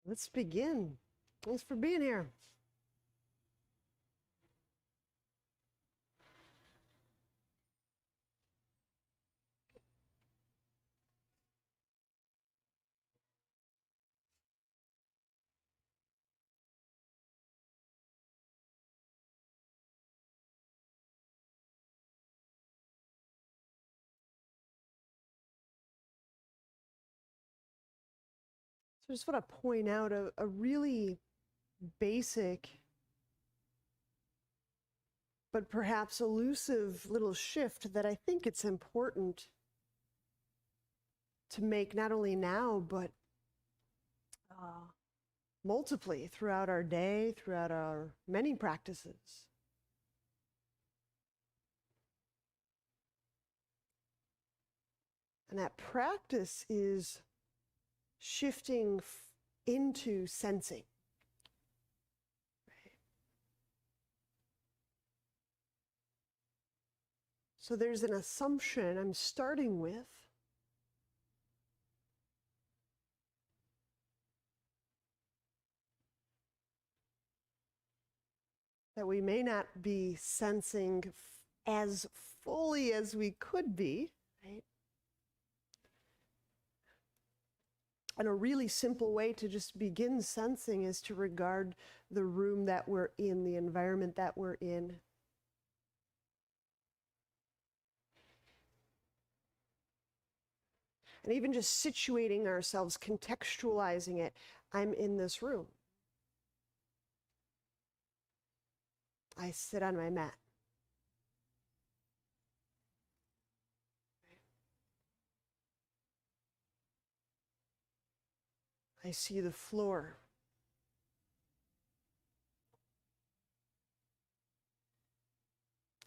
Let's begin. Thanks for being here. So I just want to point out a really basic but perhaps elusive little shift that I think it's important to make not only now, but multiply throughout our day, throughout our many practices. And that practice is shifting into sensing. So there's an assumption I'm starting with that we may not be sensing as fully as we could be, right? And a really simple way to just begin sensing is to regard the room that we're in, the environment that we're in. And even just situating ourselves, contextualizing it. I'm in this room. I sit on my mat. I see the floor.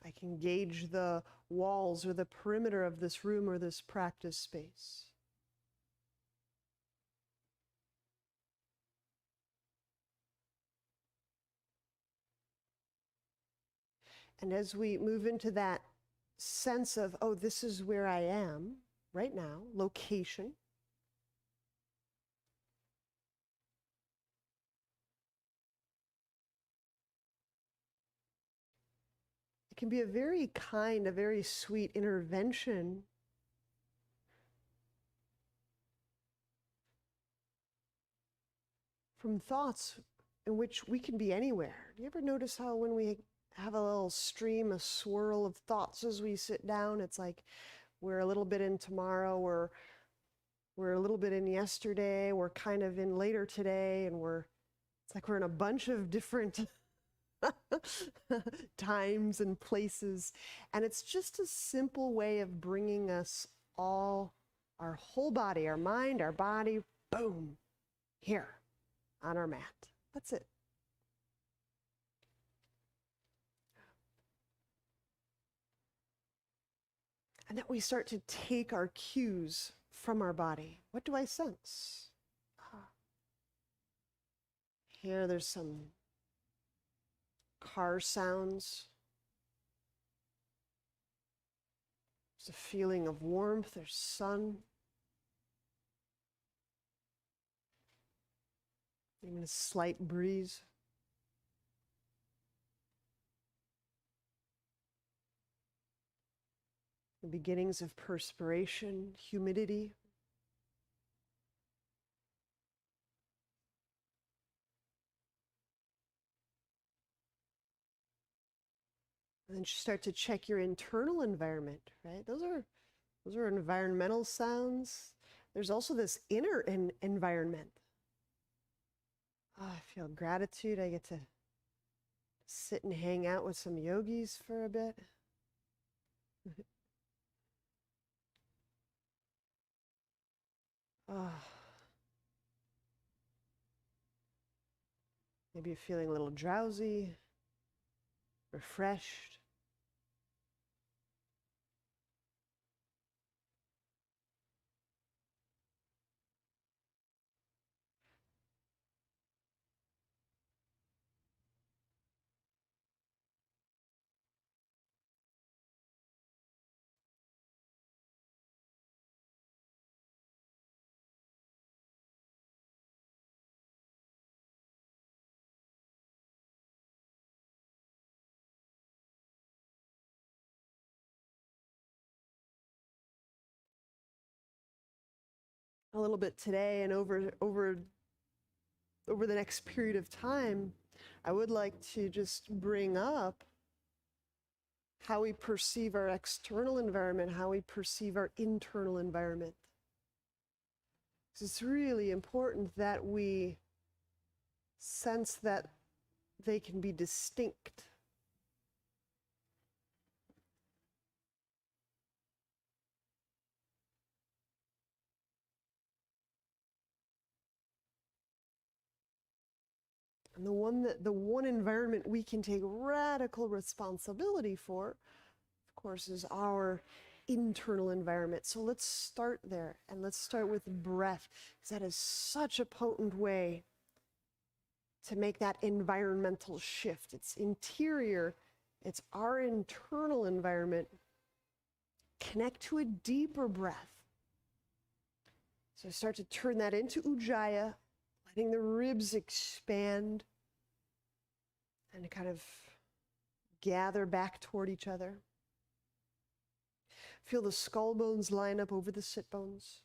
I can gauge the walls or the perimeter of this room or this practice space. And as we move into that sense of, oh, this is where I am right now, location, it can be a very kind, a very sweet intervention from thoughts in which we can be anywhere. Do you ever notice how when we have a little stream, a swirl of thoughts as we sit down, it's like we're a little bit in tomorrow, we're a little bit in yesterday, we're kind of in later today, and it's like we're in a bunch of different times and places. And it's just a simple way of bringing us all, our whole body, our mind, our body, boom, here on our mat. That's it. And that we start to take our cues from our body. What do I sense? Here, there's some car sounds. There's a feeling of warmth, there's sun. Even a slight breeze. The beginnings of perspiration, humidity. And then you start to check your internal environment, right? Those are environmental sounds. There's also this inner environment. Oh, I feel gratitude. I get to sit and hang out with some yogis for a bit. Oh. Maybe you're feeling a little drowsy, refreshed. a little bit today and over the next period of time, I would like to just bring up how we perceive our external environment, how we perceive our internal environment. It's really important that we sense that they can be distinct. And the one environment we can take radical responsibility for, of course, is our internal environment. So let's start there, and let's start with breath, because that is such a potent way to make that environmental shift. It's interior, it's our internal environment. Connect to a deeper breath. So start to turn that into Ujjayi, letting the ribs expand and kind of gather back toward each other. Feel the skull bones line up over the sit bones.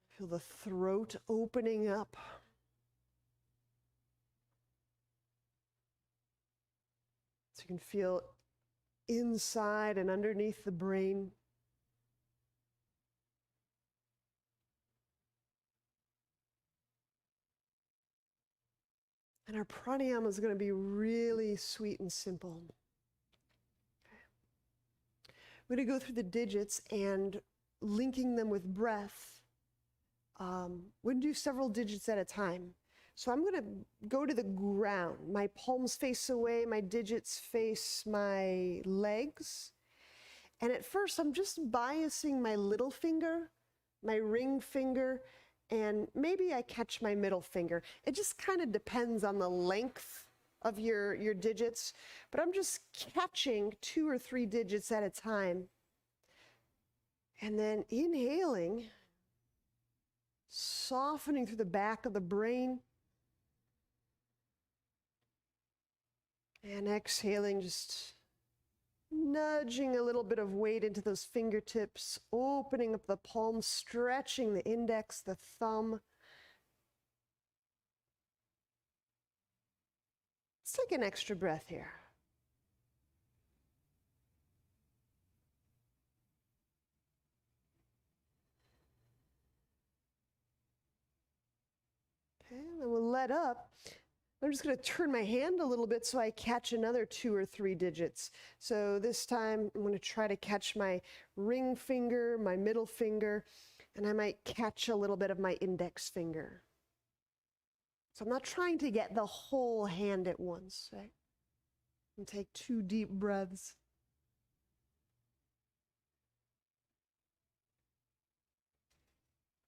Feel the throat opening up. So you can feel inside and underneath the brain. And our pranayama is going to be really sweet and simple. We're going to go through the digits and linking them with breath. We're going to do several digits at a time. So I'm going to go to the ground. My palms face away, my digits face my legs. And at first, I'm just biasing my little finger, my ring finger, and maybe I catch my middle finger. It just kind of depends on the length of your digits, but I'm just catching 2 or 3 digits at a time. And then inhaling, softening through the back of the brain. And exhaling, just nudging a little bit of weight into those fingertips, opening up the palms, stretching the index, the thumb. Let's take an extra breath here. Okay, and then we'll let up. I'm just going to turn my hand a little bit so I catch another 2 or 3 digits. So this time I'm going to try to catch my ring finger, my middle finger, and I might catch a little bit of my index finger. So I'm not trying to get the whole hand at once, right? And take 2 deep breaths.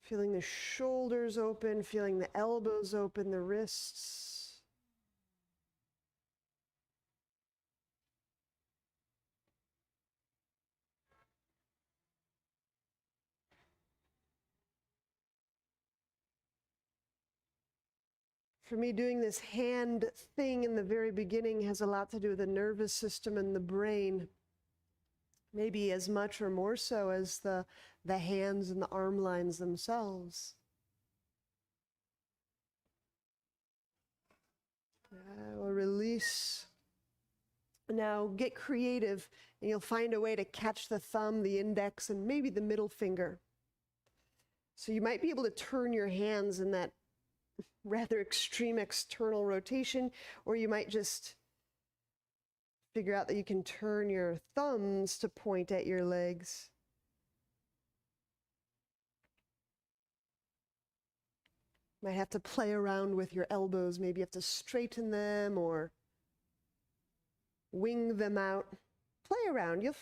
Feeling the shoulders open, feeling the elbows open, the wrists. For me, doing this hand thing in the very beginning has a lot to do with the nervous system and the brain. Maybe as much or more so as the hands and the arm lines themselves. We'll release. Now get creative, and you'll find a way to catch the thumb, the index, and maybe the middle finger. So you might be able to turn your hands in that rather extreme external rotation, or you might just figure out that you can turn your thumbs to point at your legs. Might have to play around with your elbows. Maybe you have to straighten them or wing them out. Play around. There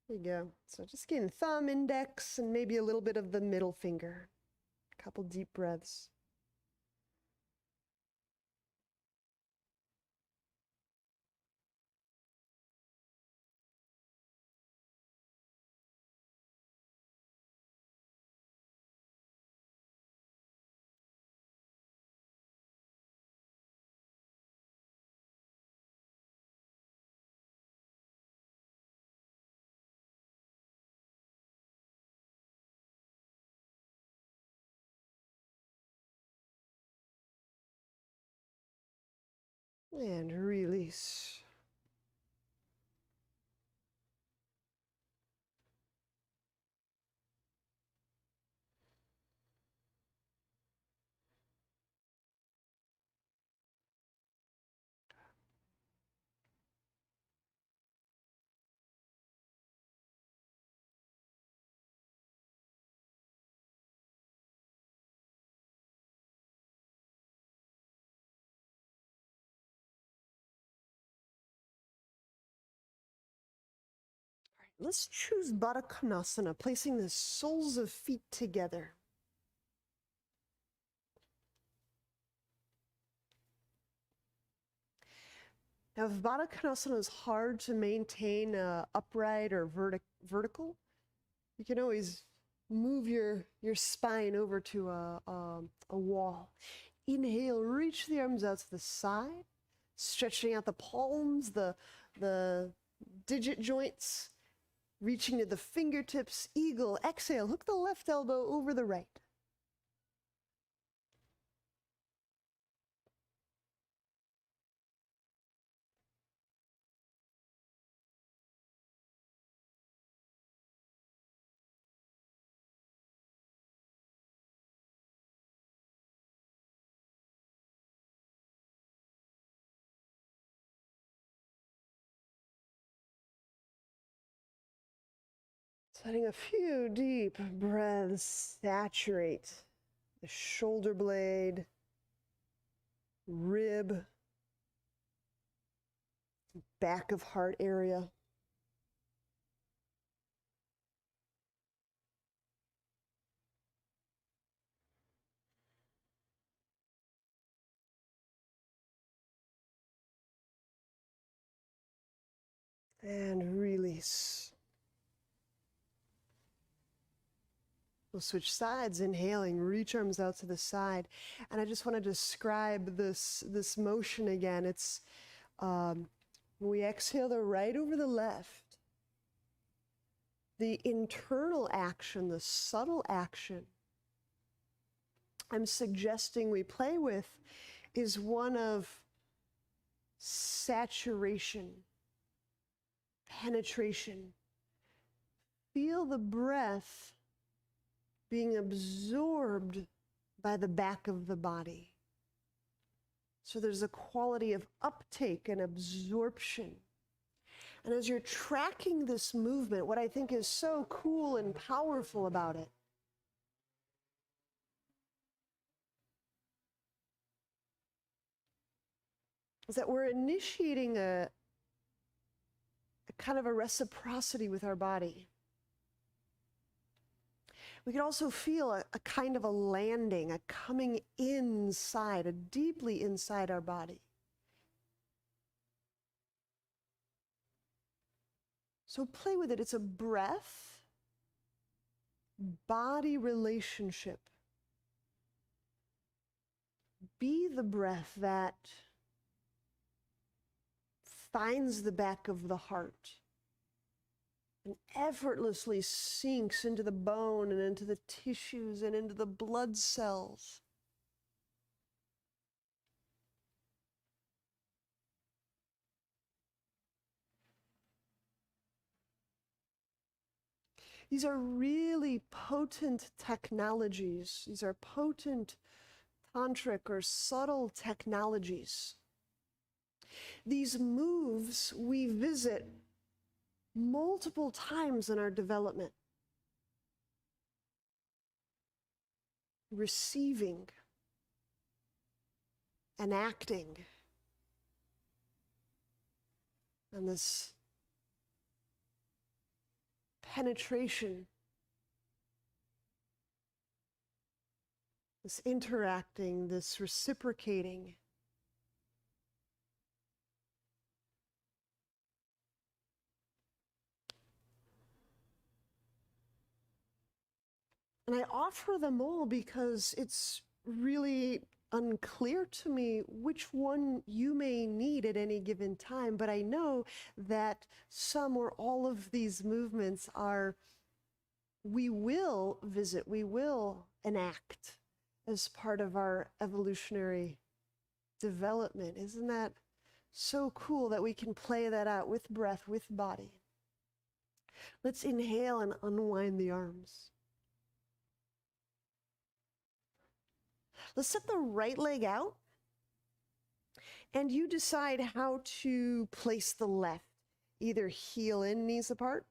you go. So just again, thumb, index, and maybe a little bit of the middle finger. A couple deep breaths. And release. Let's choose Barakanasana, placing the soles of feet together. Now, if Barakanasana is hard to maintain upright or vertical, you can always move your spine over to a wall. Inhale, reach the arms out to the side, stretching out the palms, the digit joints, reaching to the fingertips, eagle. Exhale, hook the left elbow over the right. Letting a few deep breaths saturate the shoulder blade, rib, back of heart area. And release. We'll switch sides, inhaling, reach arms out to the side. And I just want to describe this motion again. It's when we exhale the right over the left, the internal action, the subtle action I'm suggesting we play with is one of saturation, penetration. Feel the breath being absorbed by the back of the body. So there's a quality of uptake and absorption. And as you're tracking this movement, what I think is so cool and powerful about it is that we're initiating a kind of a reciprocity with our body. We can also feel a kind of a landing, a coming inside, a deeply inside our body. So play with it. It's a breath, body relationship. Be the breath that finds the back of the heart and effortlessly sinks into the bone and into the tissues and into the blood cells. These are really potent technologies. These are potent tantric or subtle technologies. These moves we visit multiple times in our development. Receiving and acting. And this penetration, this interacting, this reciprocating. And I offer them all because it's really unclear to me which one you may need at any given time, but I know that some or all of these movements we will visit, we will enact as part of our evolutionary development. Isn't that So cool that we can play that out with breath, with body. Let's inhale and unwind the arms. Let's set the right leg out, and you decide how to place the left. Either heel in, knees apart.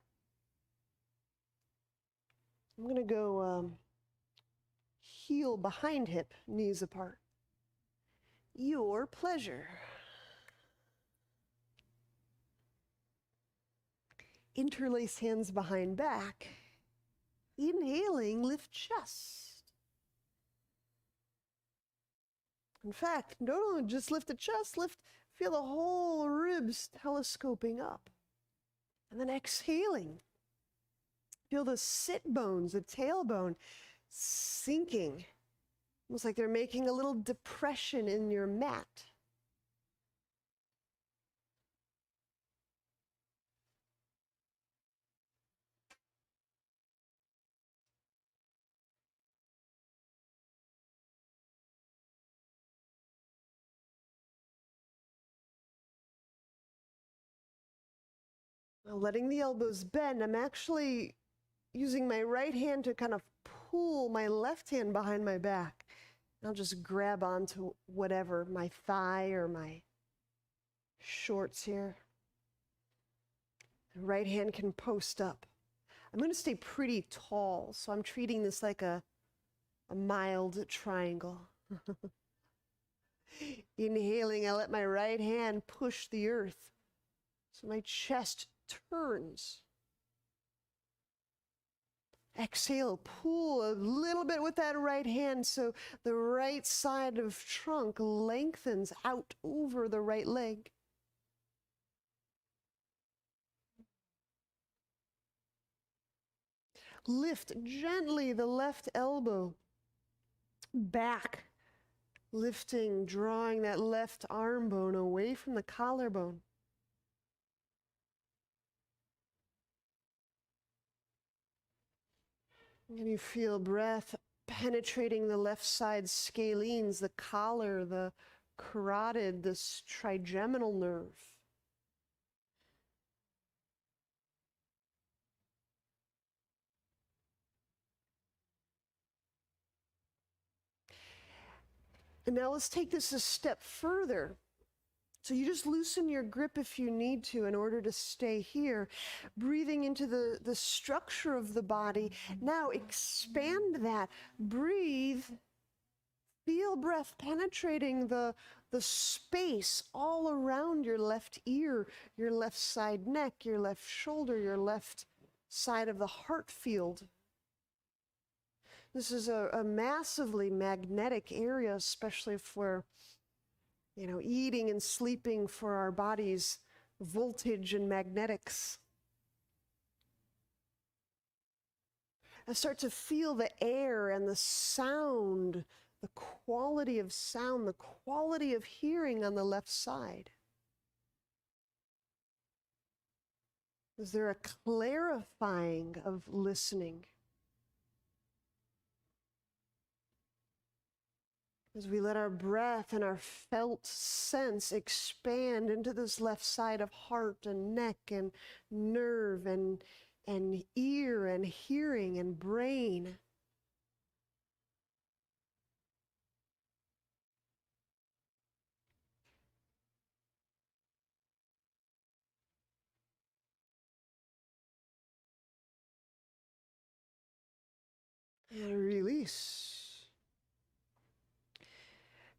I'm going to go heel behind hip, knees apart. Your pleasure. Interlace hands behind back. Inhaling, lift chest. In fact, don't just lift the chest, feel the whole ribs telescoping up. And then exhaling. Feel the sit bones, the tailbone sinking. Almost like they're making a little depression in your mat. Now letting the elbows bend, I'm actually using my right hand to kind of pull my left hand behind my back. I'll just grab onto whatever, my thigh or my shorts here. The right hand can post up. I'm going to stay pretty tall, so I'm treating this like a mild triangle. Inhaling, I let my right hand push the earth, so my chest turns. Exhale, pull a little bit with that right hand so the right side of trunk lengthens out over the right leg. Lift gently the left elbow back, lifting, drawing that left arm bone away from the collarbone. And you feel breath penetrating the left side scalenes, the collar, the carotid, this trigeminal nerve. And now let's take this a step further. So you just loosen your grip if you need to in order to stay here. Breathing into the structure of the body. Now expand that. Breathe. Feel breath penetrating the space all around your left ear, your left side neck, your left shoulder, your left side of the heart field. This is a massively magnetic area, especially if we're eating and sleeping for our body's voltage and magnetics. I start to feel the air and the sound, the quality of sound, the quality of hearing on the left side. Is there a clarifying of listening? As we let our breath and our felt sense expand into this left side of heart and neck and nerve and ear and hearing and brain. And release.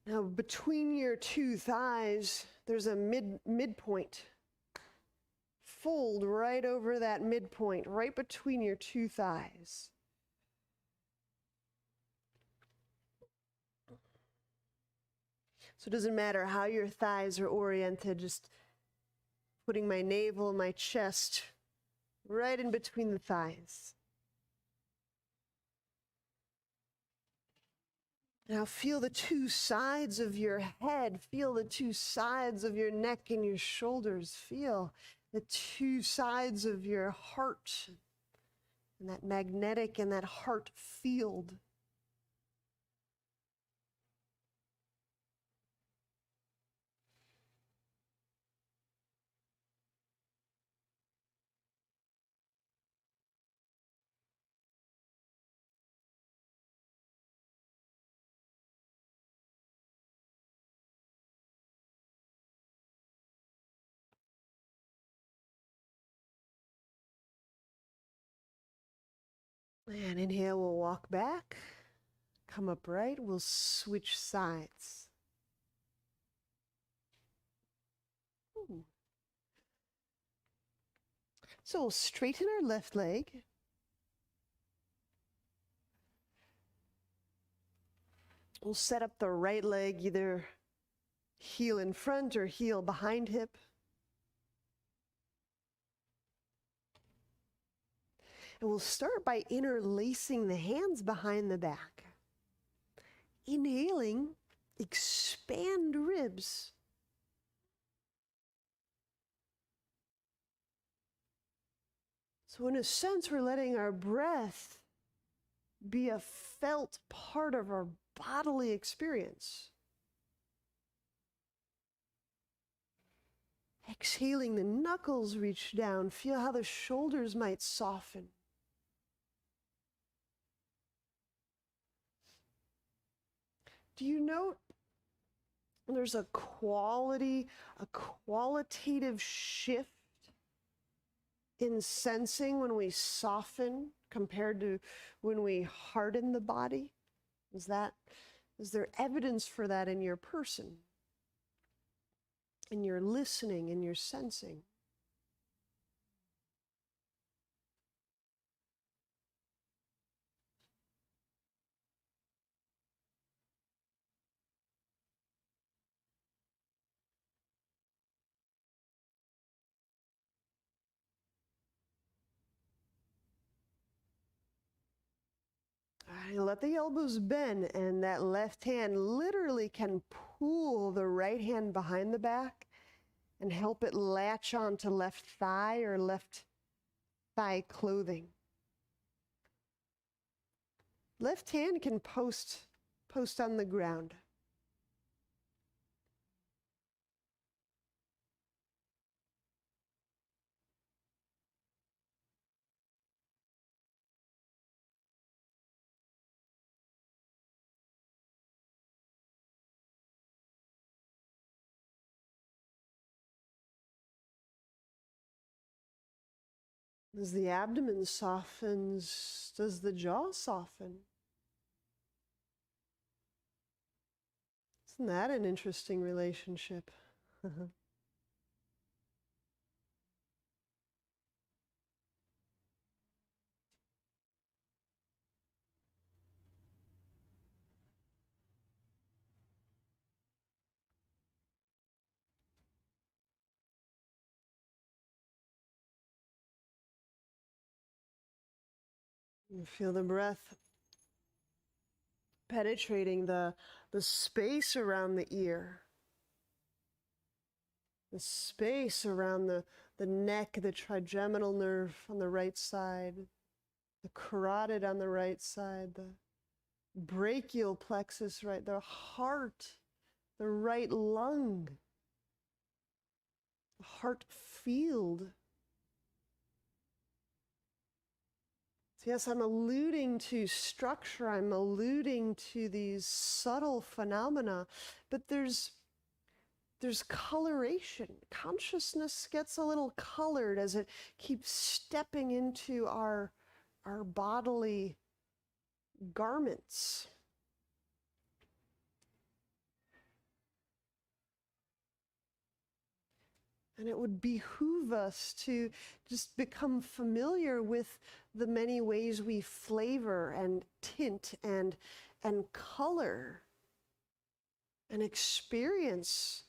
Now, between your two thighs, there's a midpoint. Fold right over that midpoint, right between your two thighs. So it doesn't matter how your thighs are oriented, just putting my navel and my chest right in between the thighs. Now feel the two sides of your head. Feel the two sides of your neck and your shoulders. Feel the two sides of your heart and that magnetic and that heart field. And inhale, we'll walk back, come upright, we'll switch sides. Ooh. So we'll straighten our left leg. We'll set up the right leg, either heel in front or heel behind hip. And we'll start by interlacing the hands behind the back. Inhaling, expand ribs. So in a sense, we're letting our breath be a felt part of our bodily experience. Exhaling, the knuckles reach down. Feel how the shoulders might soften. Do you note there's a qualitative shift in sensing when we soften compared to when we harden the body? Is there evidence for that in your person, in your listening, in your sensing? Let the elbows bend, and that left hand literally can pull the right hand behind the back and help it latch onto left thigh or left thigh clothing. Left hand can post on the ground. As the abdomen softens, does the jaw soften? Isn't that an interesting relationship? You feel the breath penetrating the space around the ear, the space around the neck, the trigeminal nerve on the right side, the carotid on the right side, the brachial plexus, right, the heart, the right lung, the heart field. So yes, I'm alluding to structure, I'm alluding to these subtle phenomena, but there's coloration. Consciousness gets a little colored as it keeps stepping into our bodily garments. And it would behoove us to just become familiar with the many ways we flavor and tint and color and experience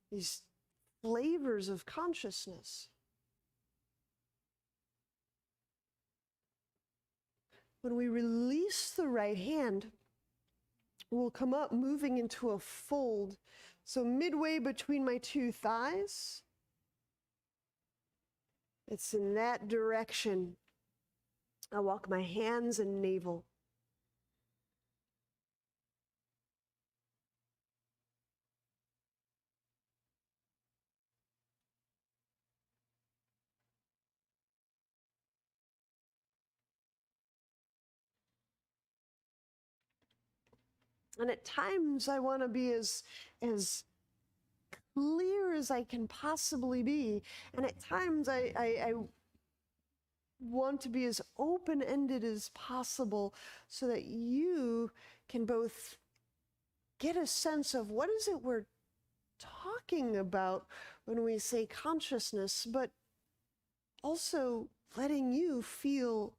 these flavors of consciousness. When we release the right hand, we'll come up moving into a fold. So midway between my two thighs, it's in that direction. I walk my hands and navel. And at times I want to be as clear as I can possibly be. And at times I want to be as open-ended as possible so that you can both get a sense of what is it we're talking about when we say consciousness, but also letting you feel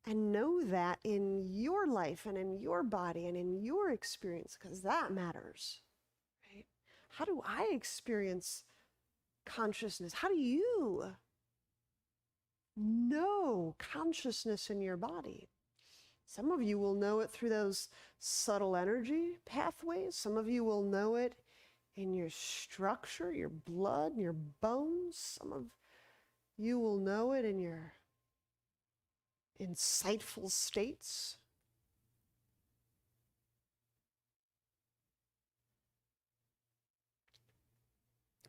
and know that in your life and in your body and in your experience, because that matters, right? How do I experience consciousness? How do you know consciousness in your body? Some of you will know it through those subtle energy pathways. Some of you will know it in your structure, your blood, your bones. Some of you will know it in your insightful states.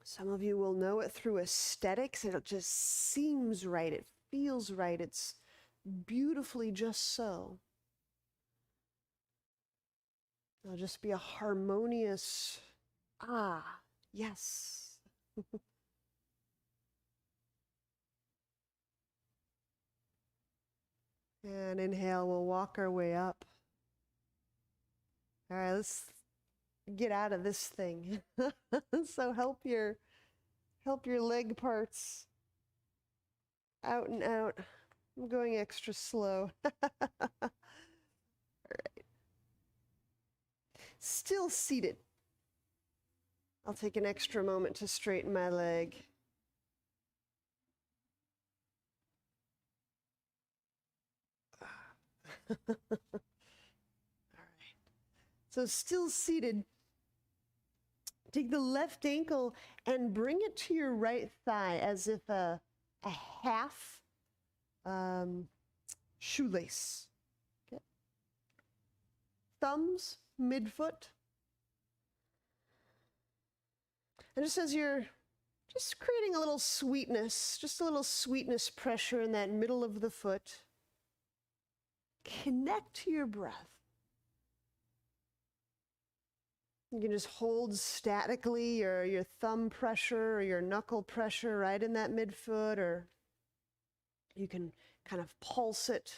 Some of you will know it through aesthetics. It just seems right. It feels right. It's beautifully just so. It'll just be a harmonious, yes. And inhale, we'll walk our way up. All right, let's get out of this thing. So help your leg parts out and out. I'm going extra slow. All right. Still seated. I'll take an extra moment to straighten my leg. All right. So still seated. Take the left ankle and bring it to your right thigh as if a half shoelace. Okay. Thumbs midfoot. And just as you're just creating a little sweetness, just a little sweetness pressure in that middle of the foot, connect to your breath. You can just hold statically your thumb pressure or your knuckle pressure right in that midfoot, or you can kind of pulse it.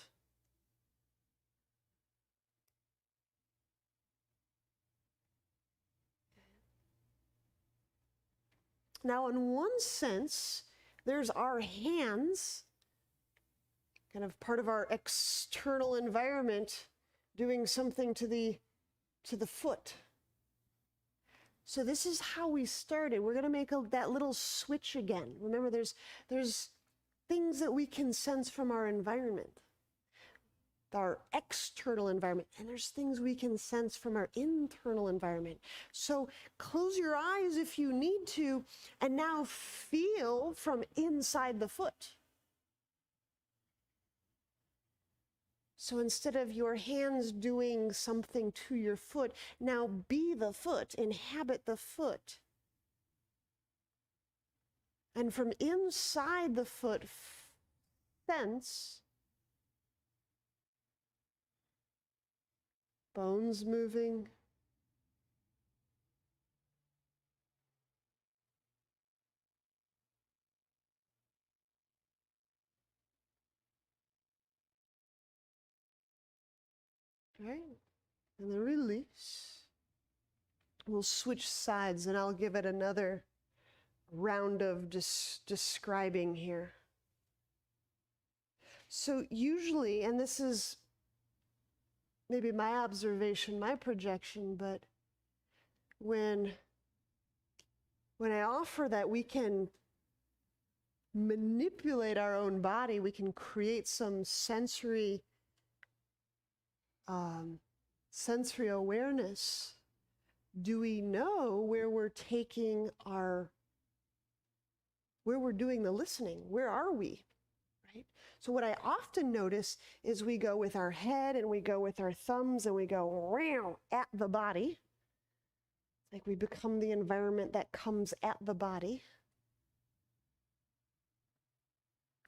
Now, in one sense, there's our hands, kind of part of our external environment, doing something to the foot. So this is how we started. We're going to make that little switch again. Remember, there's things that we can sense from our environment, our external environment, and there's things we can sense from our internal environment. So close your eyes if you need to, and now feel from inside the foot. So instead of your hands doing something to your foot, now be the foot, inhabit the foot. And from inside the foot, sense bones moving, right? And then release. We'll switch sides and I'll give it another round of describing here. So usually, and this is maybe my observation, my projection, but when I offer that we can manipulate our own body, we can create some sensory awareness. Do we know where we're doing the listening? Where are we? Right? So what I often notice is we go with our head and we go with our thumbs and we go at the body. Like we become the environment that comes at the body.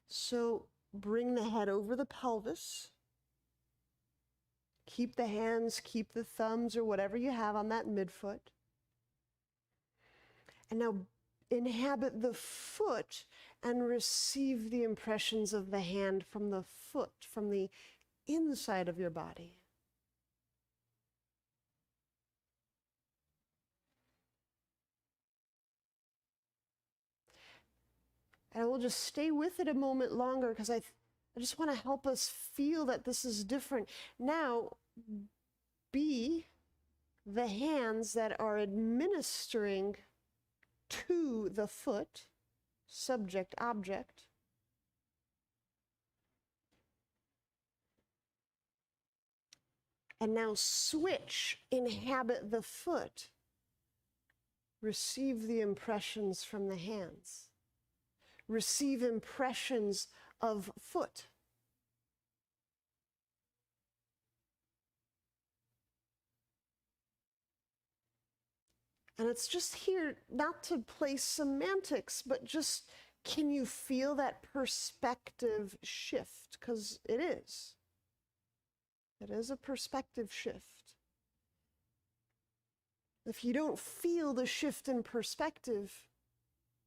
So bring the head over the pelvis. Keep the hands, keep the thumbs or whatever you have on that midfoot. And now inhabit the foot and receive the impressions of the hand from the foot, from the inside of your body. And we'll just stay with it a moment longer because I just want to help us feel that this is different. Now, be the hands that are administering to the foot, subject, object. And now switch, inhabit the foot. Receive the impressions from the hands. Receive impressions of foot. And it's just here, not to play semantics, but just, can you feel that perspective shift? Because it is. It is a perspective shift. If you don't feel the shift in perspective,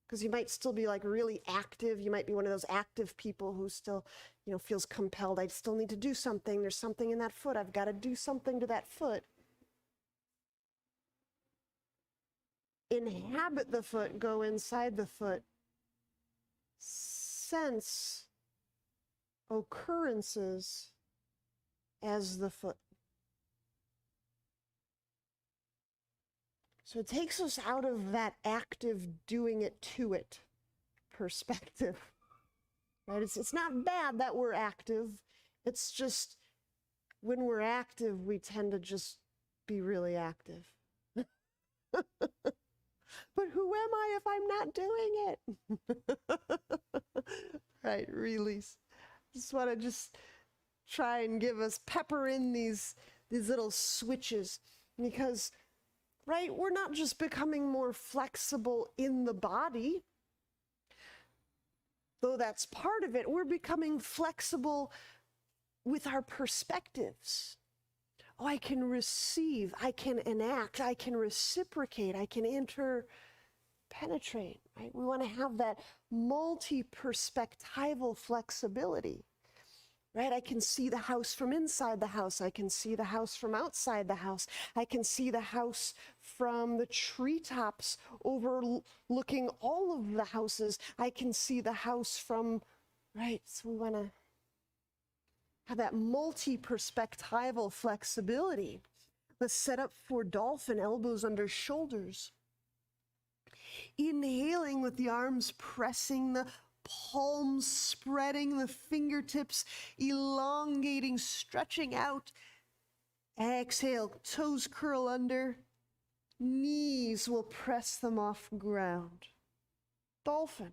because you might still be like really active, you might be one of those active people who still, feels compelled, I still need to do something, there's something in that foot, I've got to do something to that foot. Inhabit the foot, go inside the foot. Sense occurrences as the foot. So it takes us out of that active doing it to it perspective. Right? It's not bad that we're active. It's just when we're active, we tend to just be really active. But who am I if I'm not doing it? Right, release. Just want to try and give us, pepper in these little switches, because, right, we're not just becoming more flexible in the body, though that's part of it, we're becoming flexible with our perspectives. Oh, I can receive, I can enact, I can reciprocate, I can interpenetrate, right? We want to have that multi-perspectival flexibility, right? I can see the house from inside the house. I can see the house from outside the house. I can see the house from the treetops overlooking all of the houses. I can see the house from, right? So we want to have that multi-perspectival flexibility. Let's set up for dolphin, elbows under shoulders. Inhaling with the arms pressing, the palms spreading, the fingertips elongating, stretching out. Exhale, toes curl under, knees will press them off ground. Dolphin.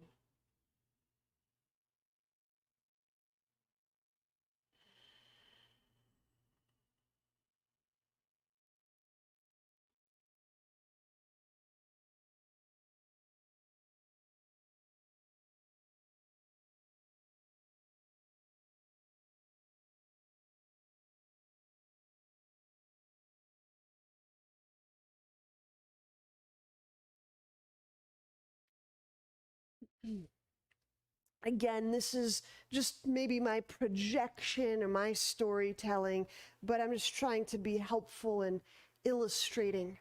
Again, this is just maybe my projection or my storytelling, but I'm just trying to be helpful in illustrating.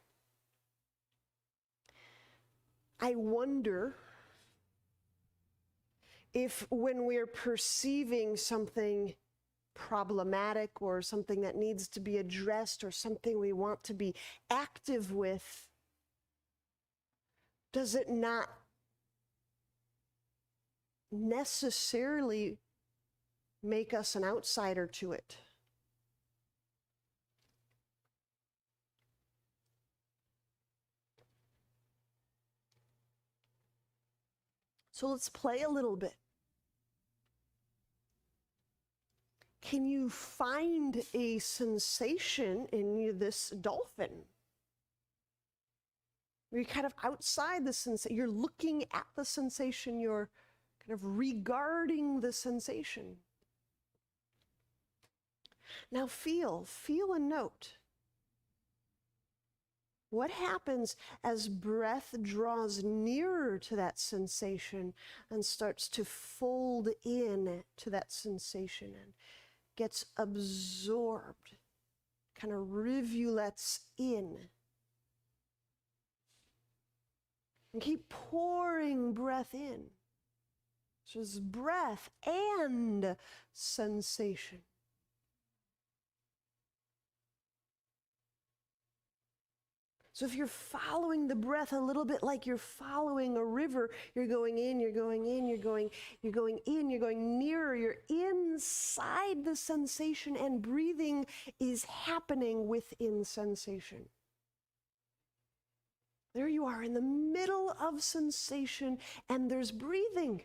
I wonder if when we're perceiving something problematic or something that needs to be addressed or something we want to be active with, does it not necessarily make us an outsider to it? So let's play a little bit. Can you find a sensation in this dolphin? You're kind of outside the sensation, you're looking at the sensation, you're kind of regarding the sensation. Now feel and note. What happens as breath draws nearer to that sensation and starts to fold in to that sensation and gets absorbed, kind of rivulets in? And keep pouring breath in. So it's breath and sensation. So if you're following the breath a little bit like you're following a river, you're going in, you're going in, you're going in, you're going nearer, you're inside the sensation, and breathing is happening within sensation. There you are in the middle of sensation, and there's breathing.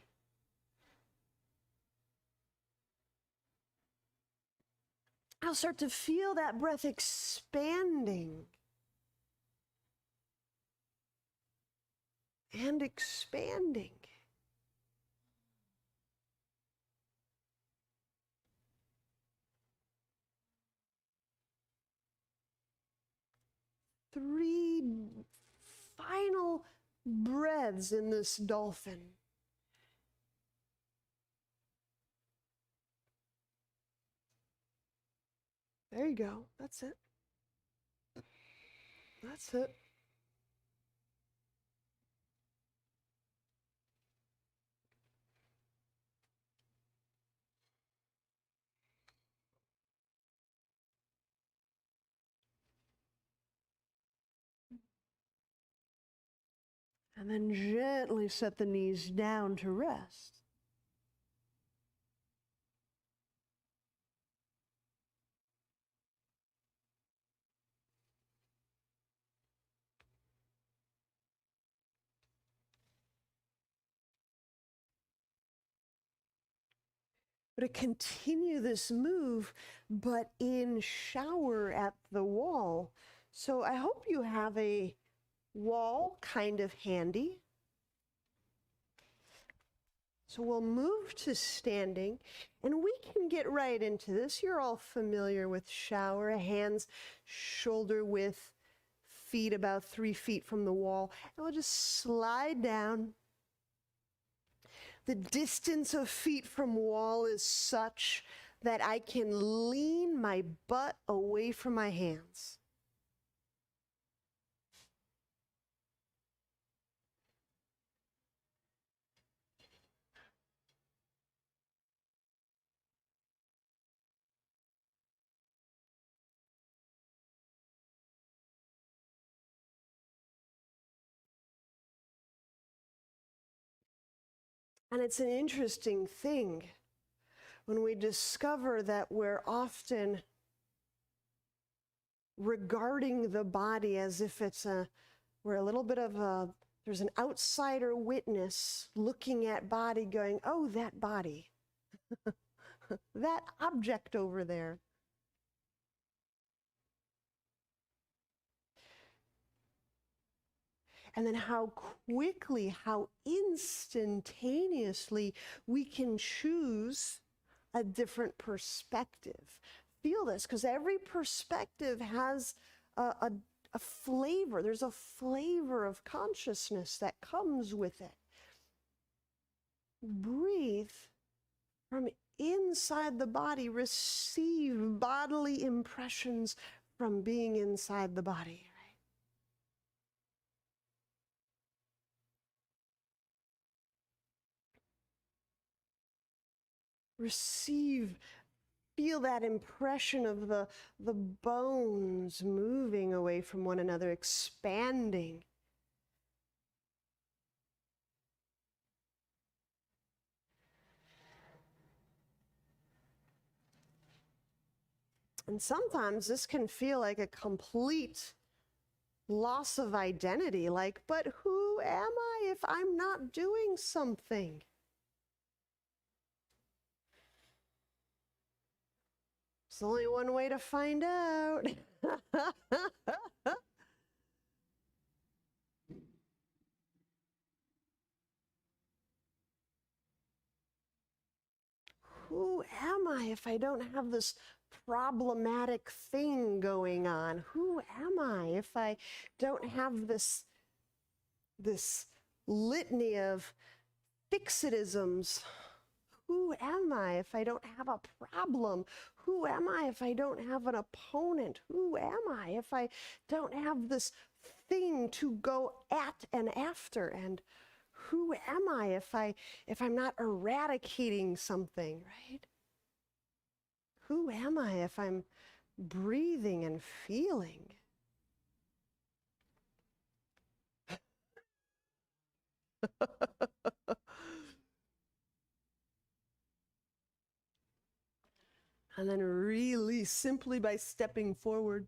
I'll start to feel that breath expanding. And expanding. Three final breaths in this dolphin. There you go. That's it. That's it. And then gently set the knees down to rest. But to continue this move, but in shower at the wall. So I hope you have a wall kind of handy. So we'll move to standing, and we can get right into this. You're all familiar with shower, hands shoulder width, feet about 3 feet from the wall. And we'll just slide down. The distance of feet from wall is such that I can lean my butt away from my hands. And it's an interesting thing when we discover that we're often regarding the body as if we're a little bit of there's an outsider witness looking at body going, oh, that body, that object over there. And then how quickly, how instantaneously we can choose a different perspective. Feel this, because every perspective has a flavor. There's a flavor of consciousness that comes with it. Breathe from inside the body. Receive bodily impressions from being inside the body. Receive, feel that impression of the bones moving away from one another, expanding. And sometimes this can feel like a complete loss of identity, like, but who am I if I'm not doing something? There's only one way to find out. Who am I if I don't have this problematic thing going on? Who am I if I don't have this litany of fixatisms? Who am I if I don't have a problem? Who am I if I don't have an opponent? Who am I if I don't have this thing to go at and after? And who am I if I'm not eradicating something, right? Who am I if I'm breathing and feeling? And then really simply by stepping forward.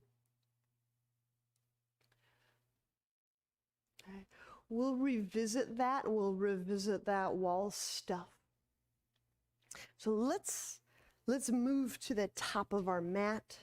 Okay. We'll revisit that, and we'll revisit that wall stuff. So let's move to the top of our mat.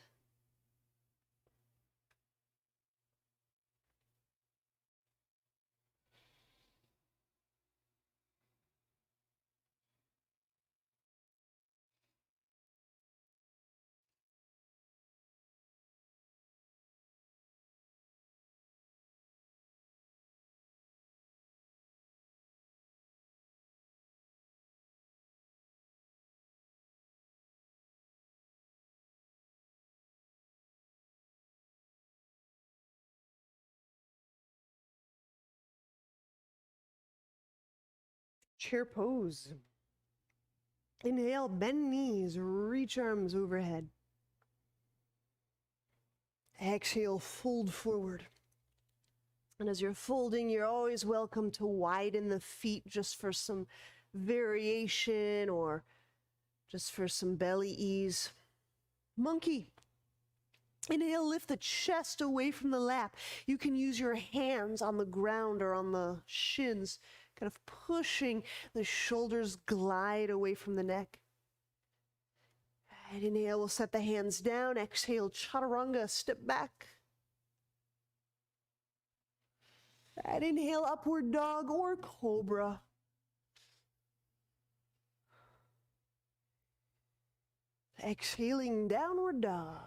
Chair pose. Inhale, bend knees, reach arms overhead. Exhale, fold forward. And as you're folding, you're always welcome to widen the feet just for some variation or just for some belly ease. Monkey. Inhale, lift the chest away from the lap. You can use your hands on the ground or on the shins, kind of pushing the shoulders glide away from the neck. And inhale, we'll set the hands down. Exhale, chaturanga, step back. And inhale, upward dog or cobra. Exhaling, downward dog.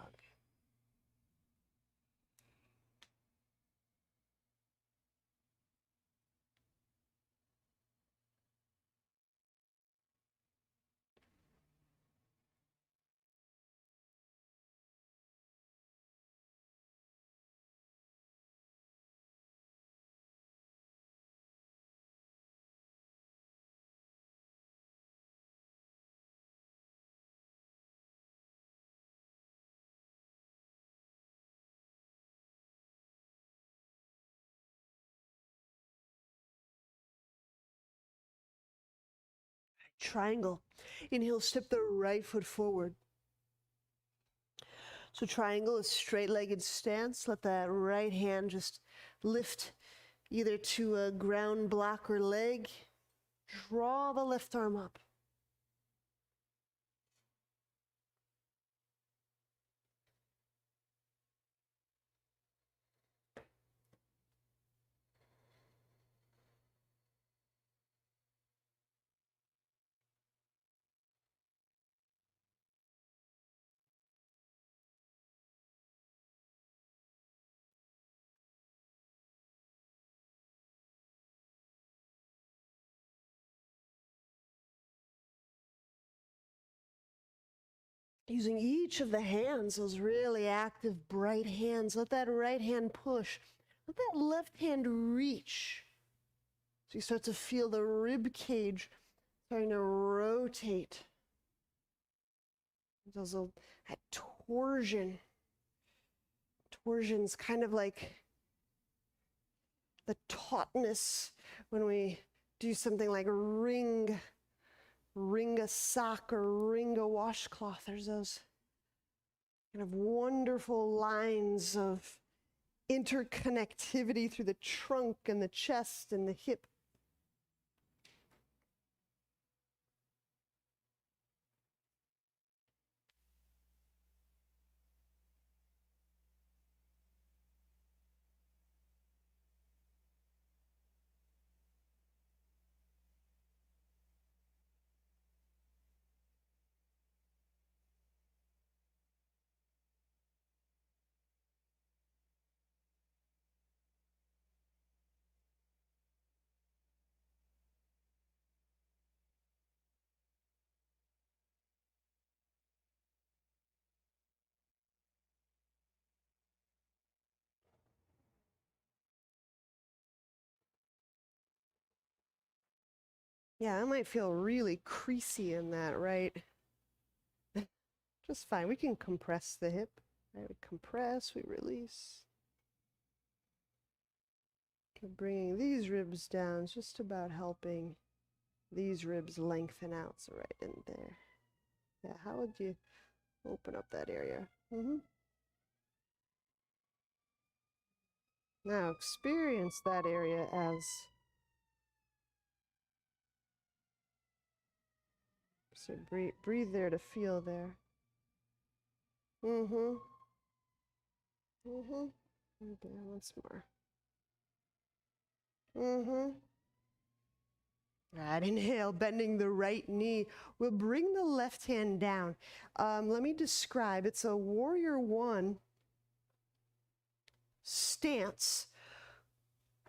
Triangle. Inhale, step the right foot forward. So triangle is straight-legged stance. Let that right hand just lift either to a ground block or leg. Draw the left arm up. Using each of the hands, those really active, bright hands. Let that right hand push. Let that left hand reach. So you start to feel the rib cage starting to rotate. There's that torsion. Torsion's kind of like the tautness when we do something like wring a sock or wring a washcloth. There's those kind of wonderful lines of interconnectivity through the trunk and the chest and the hip. Yeah, I might feel really creasy in that, right? Just fine. We can compress the hip. Right? We compress, we release. We're bringing these ribs down, it's just about helping these ribs lengthen out. So right in there. Yeah, how would you open up that area? Now experience that area as, so breathe there to feel there. Okay, once more. Right, inhale, bending the right knee. We'll bring the left hand down. Let me describe. It's a warrior one stance.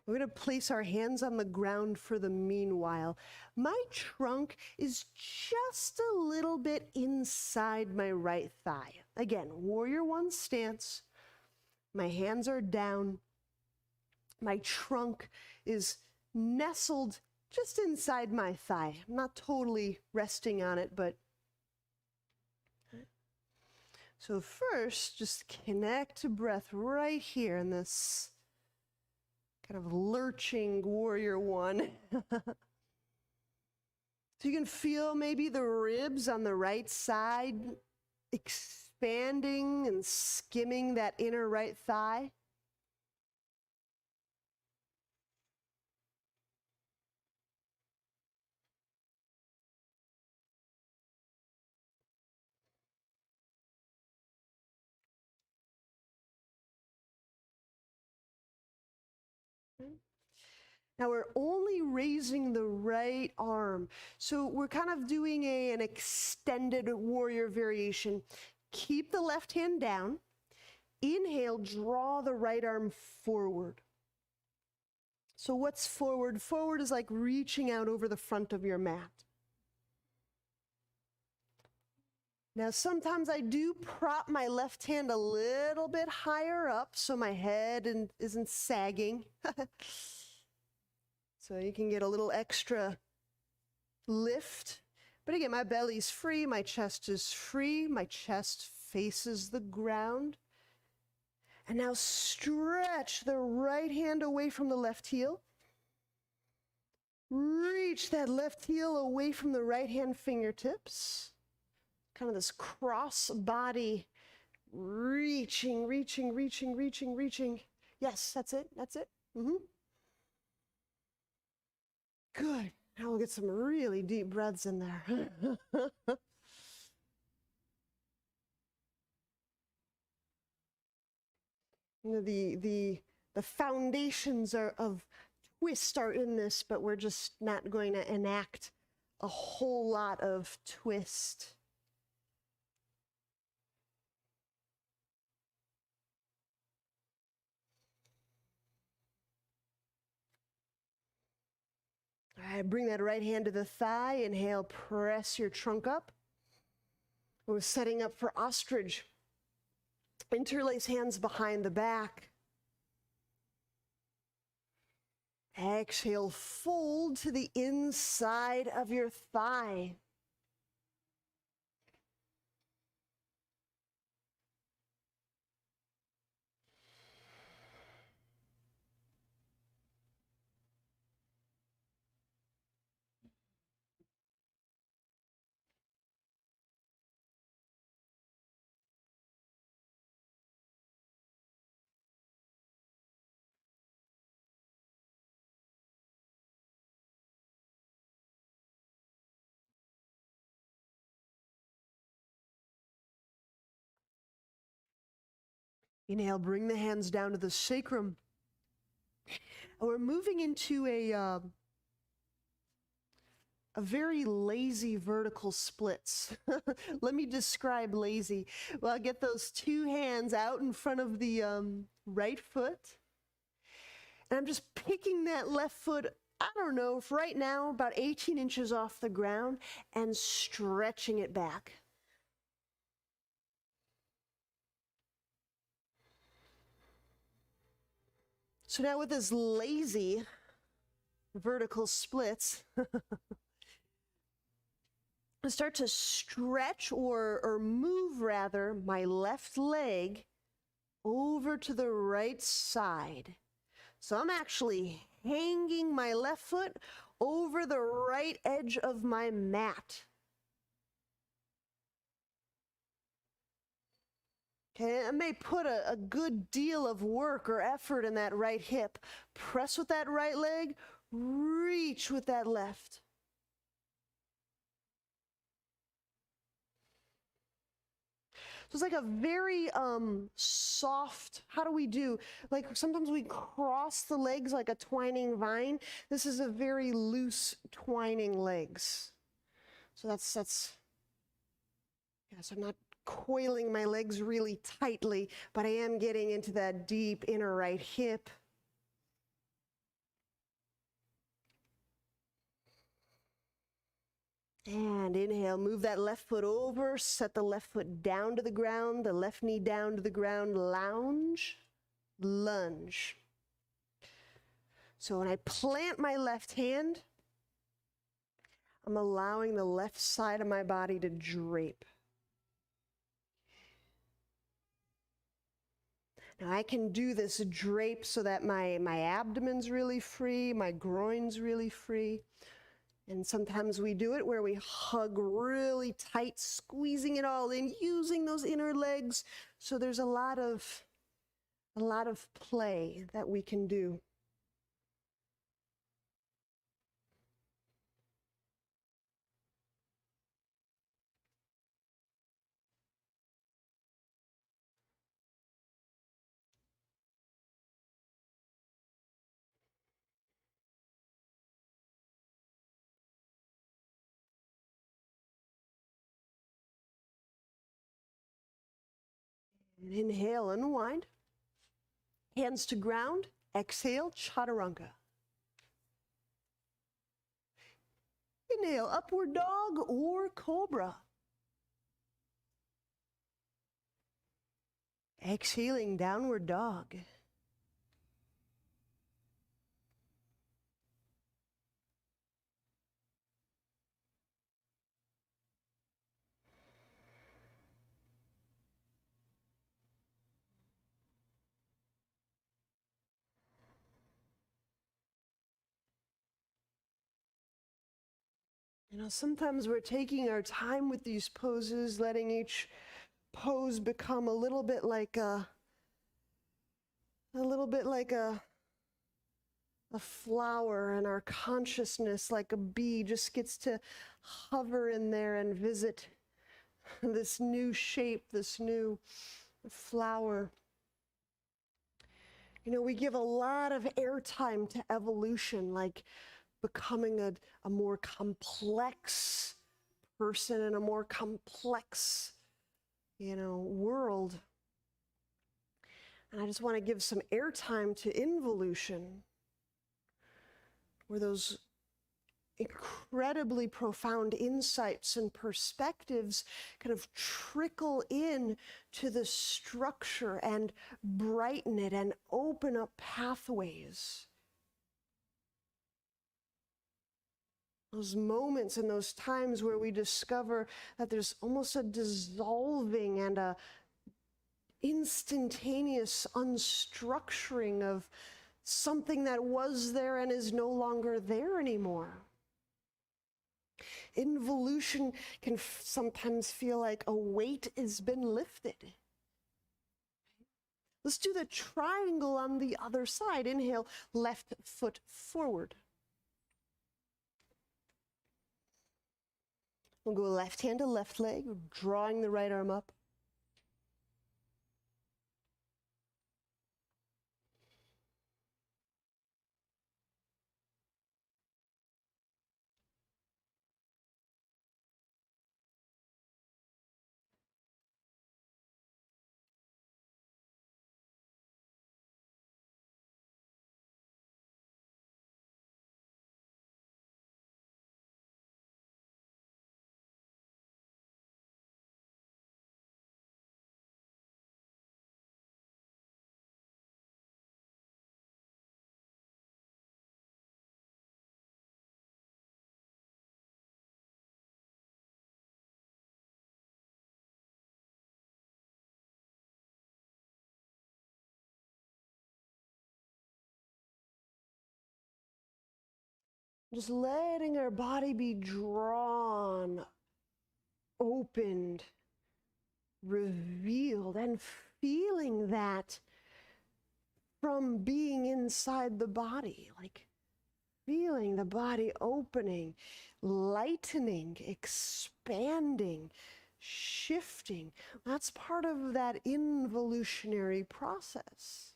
We're going to place our hands on the ground for the meanwhile. My trunk is just a little bit inside my right thigh. Again, warrior one stance. My hands are down. My trunk is nestled just inside my thigh. I'm not totally resting on it, but. So first, just connect to breath right here in this kind of lurching warrior one. So you can feel maybe the ribs on the right side expanding and skimming that inner right thigh. Now we're only raising the right arm. So we're kind of doing an extended warrior variation. Keep the left hand down. Inhale, draw the right arm forward. So what's forward? Forward is like reaching out over the front of your mat. Now sometimes I do prop my left hand a little bit higher up so my head isn't sagging. So you can get a little extra lift. But again, my belly's free, my chest is free, my chest faces the ground. And now stretch the right hand away from the left heel. Reach that left heel away from the right hand fingertips. Kind of this cross body reaching. Yes, that's it. Good. Now we'll get some really deep breaths in there. You know, the foundations of twist are in this, but we're just not going to enact a whole lot of twist. All right, bring that right hand to the thigh. Inhale, press your trunk up. We're setting up for ostrich. Interlace hands behind the back. Exhale, fold to the inside of your thigh. Inhale, bring the hands down to the sacrum. And we're moving into a very lazy vertical splits. Let me describe lazy. Well, get those two hands out in front of the right foot. And I'm just picking that left foot, I don't know, for right now, about 18 inches off the ground and stretching it back. So now with this lazy vertical splits, start to stretch or move rather my left leg over to the right side. So I'm actually hanging my left foot over the right edge of my mat. Okay, I may put a good deal of work or effort in that right hip. Press with that right leg, reach with that left. So it's like a very soft, how do we do? Like sometimes we cross the legs like a twining vine. This is a very loose twining legs. So that's yes, I'm not coiling my legs really tightly, but I am getting into that deep inner right hip. And inhale, move that left foot over, set the left foot down to the ground, the left knee down to the ground, lounge, lunge. So when I plant my left hand, I'm allowing the left side of my body to drape. Now I can do this drape so that my abdomen's really free, my groin's really free. And sometimes we do it where we hug really tight, squeezing it all in, using those inner legs. So there's a lot of play that we can do. And inhale, unwind. Hands to ground. Exhale, chaturanga. Inhale, upward dog or cobra. Exhaling, downward dog. You know, sometimes we're taking our time with these poses, letting each pose become a little bit like a flower, and our consciousness, like a bee, just gets to hover in there and visit this new shape, this new flower. You know, we give a lot of airtime to evolution, like becoming a more complex person in a more complex, world. And I just want to give some airtime to involution, where those incredibly profound insights and perspectives kind of trickle in to the structure and brighten it and open up pathways. Those moments and those times where we discover that there's almost a dissolving and a instantaneous unstructuring of something that was there and is no longer there anymore. Involution can sometimes feel like a weight has been lifted. Let's do the triangle on the other side. Inhale, left foot forward. We'll go left hand to left leg, drawing the right arm up. Just letting our body be drawn, opened, revealed, and feeling that from being inside the body, like feeling the body opening, lightening, expanding, shifting. That's part of that involutionary process.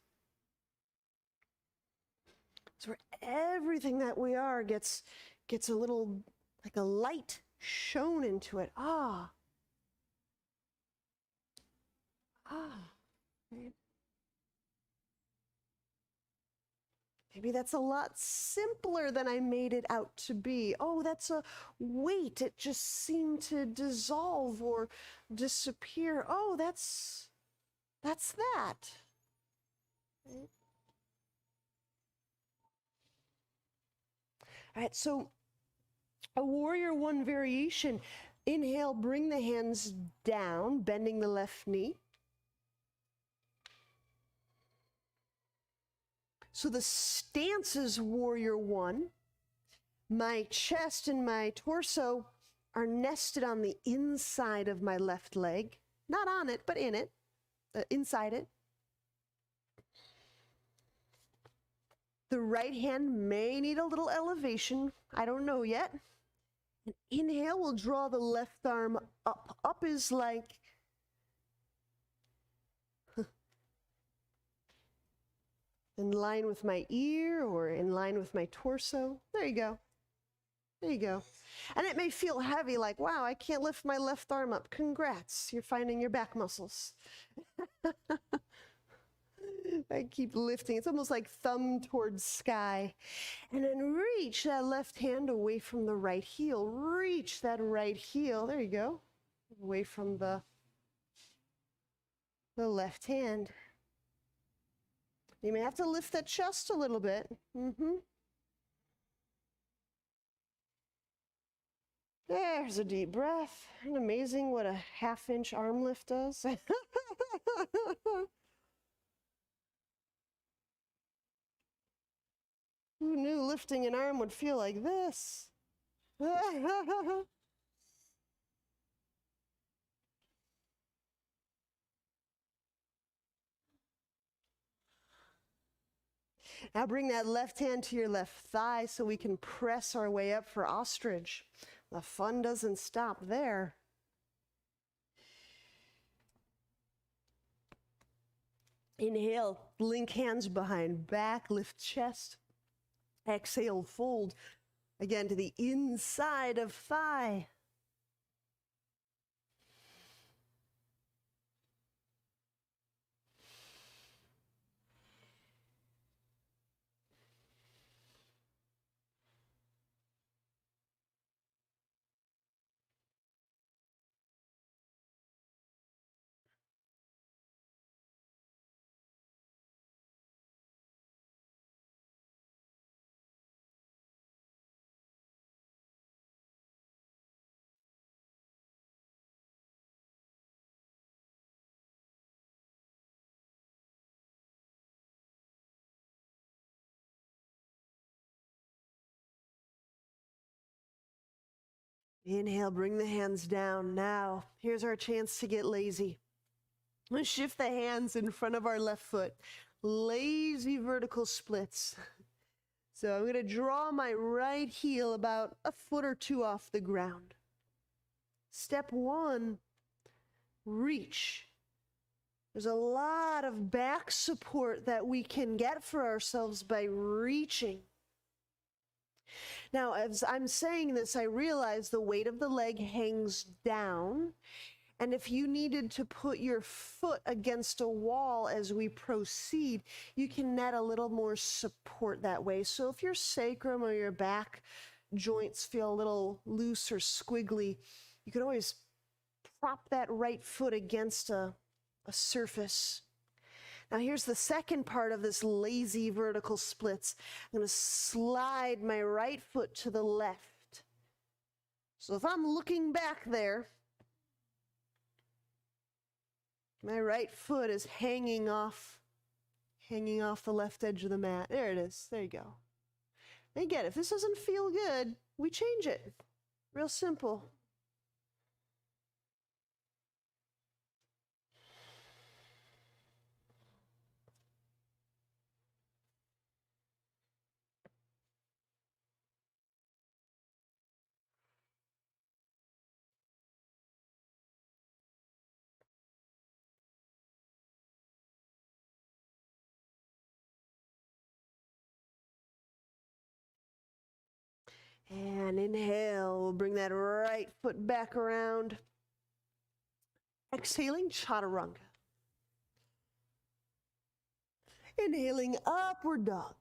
It's where everything that we are gets a little, like a light shone into it. Ah. Right? Maybe that's a lot simpler than I made it out to be. Oh, that's a weight. It just seemed to dissolve or disappear. Oh, that's that. Right? All right, so a warrior one variation. Inhale, bring the hands down, bending the left knee. So the stance is warrior one. My chest and my torso are nested on the inside of my left leg. Not on it, but in it, inside it. The right hand may need a little elevation. I don't know yet. And inhale, we'll draw the left arm up. Up is like in line with my ear or in line with my torso. There you go. There you go. And it may feel heavy, like, wow, I can't lift my left arm up. Congrats, you're finding your back muscles. I keep lifting. It's almost like thumb towards sky. And then reach that left hand away from the right heel. Reach that right heel. There you go. Away from the left hand. You may have to lift that chest a little bit. There's a deep breath. Isn't it amazing what a half-inch arm lift does? Who knew lifting an arm would feel like this? Now bring that left hand to your left thigh so we can press our way up for ostrich. The fun doesn't stop there. Inhale, link hands behind back, lift chest. Exhale, fold again to the inside of thigh. Inhale, bring the hands down. Now, here's our chance to get lazy. Let's shift the hands in front of our left foot. Lazy vertical splits. So I'm going to draw my right heel about a foot or two off the ground. Step one, reach. There's a lot of back support that we can get for ourselves by reaching. Now, as I'm saying this, I realize the weight of the leg hangs down. And if you needed to put your foot against a wall as we proceed, you can net a little more support that way. So if your sacrum or your back joints feel a little loose or squiggly, you can always prop that right foot against a surface. Now here's the second part of this lazy vertical splits. I'm going to slide my right foot to the left. So if I'm looking back there, my right foot is hanging off the left edge of the mat. There it is. There you go. And again, if this doesn't feel good, we change it. Real simple. And inhale, we'll bring that right foot back around. Exhaling, chaturanga. Inhaling, upward dog.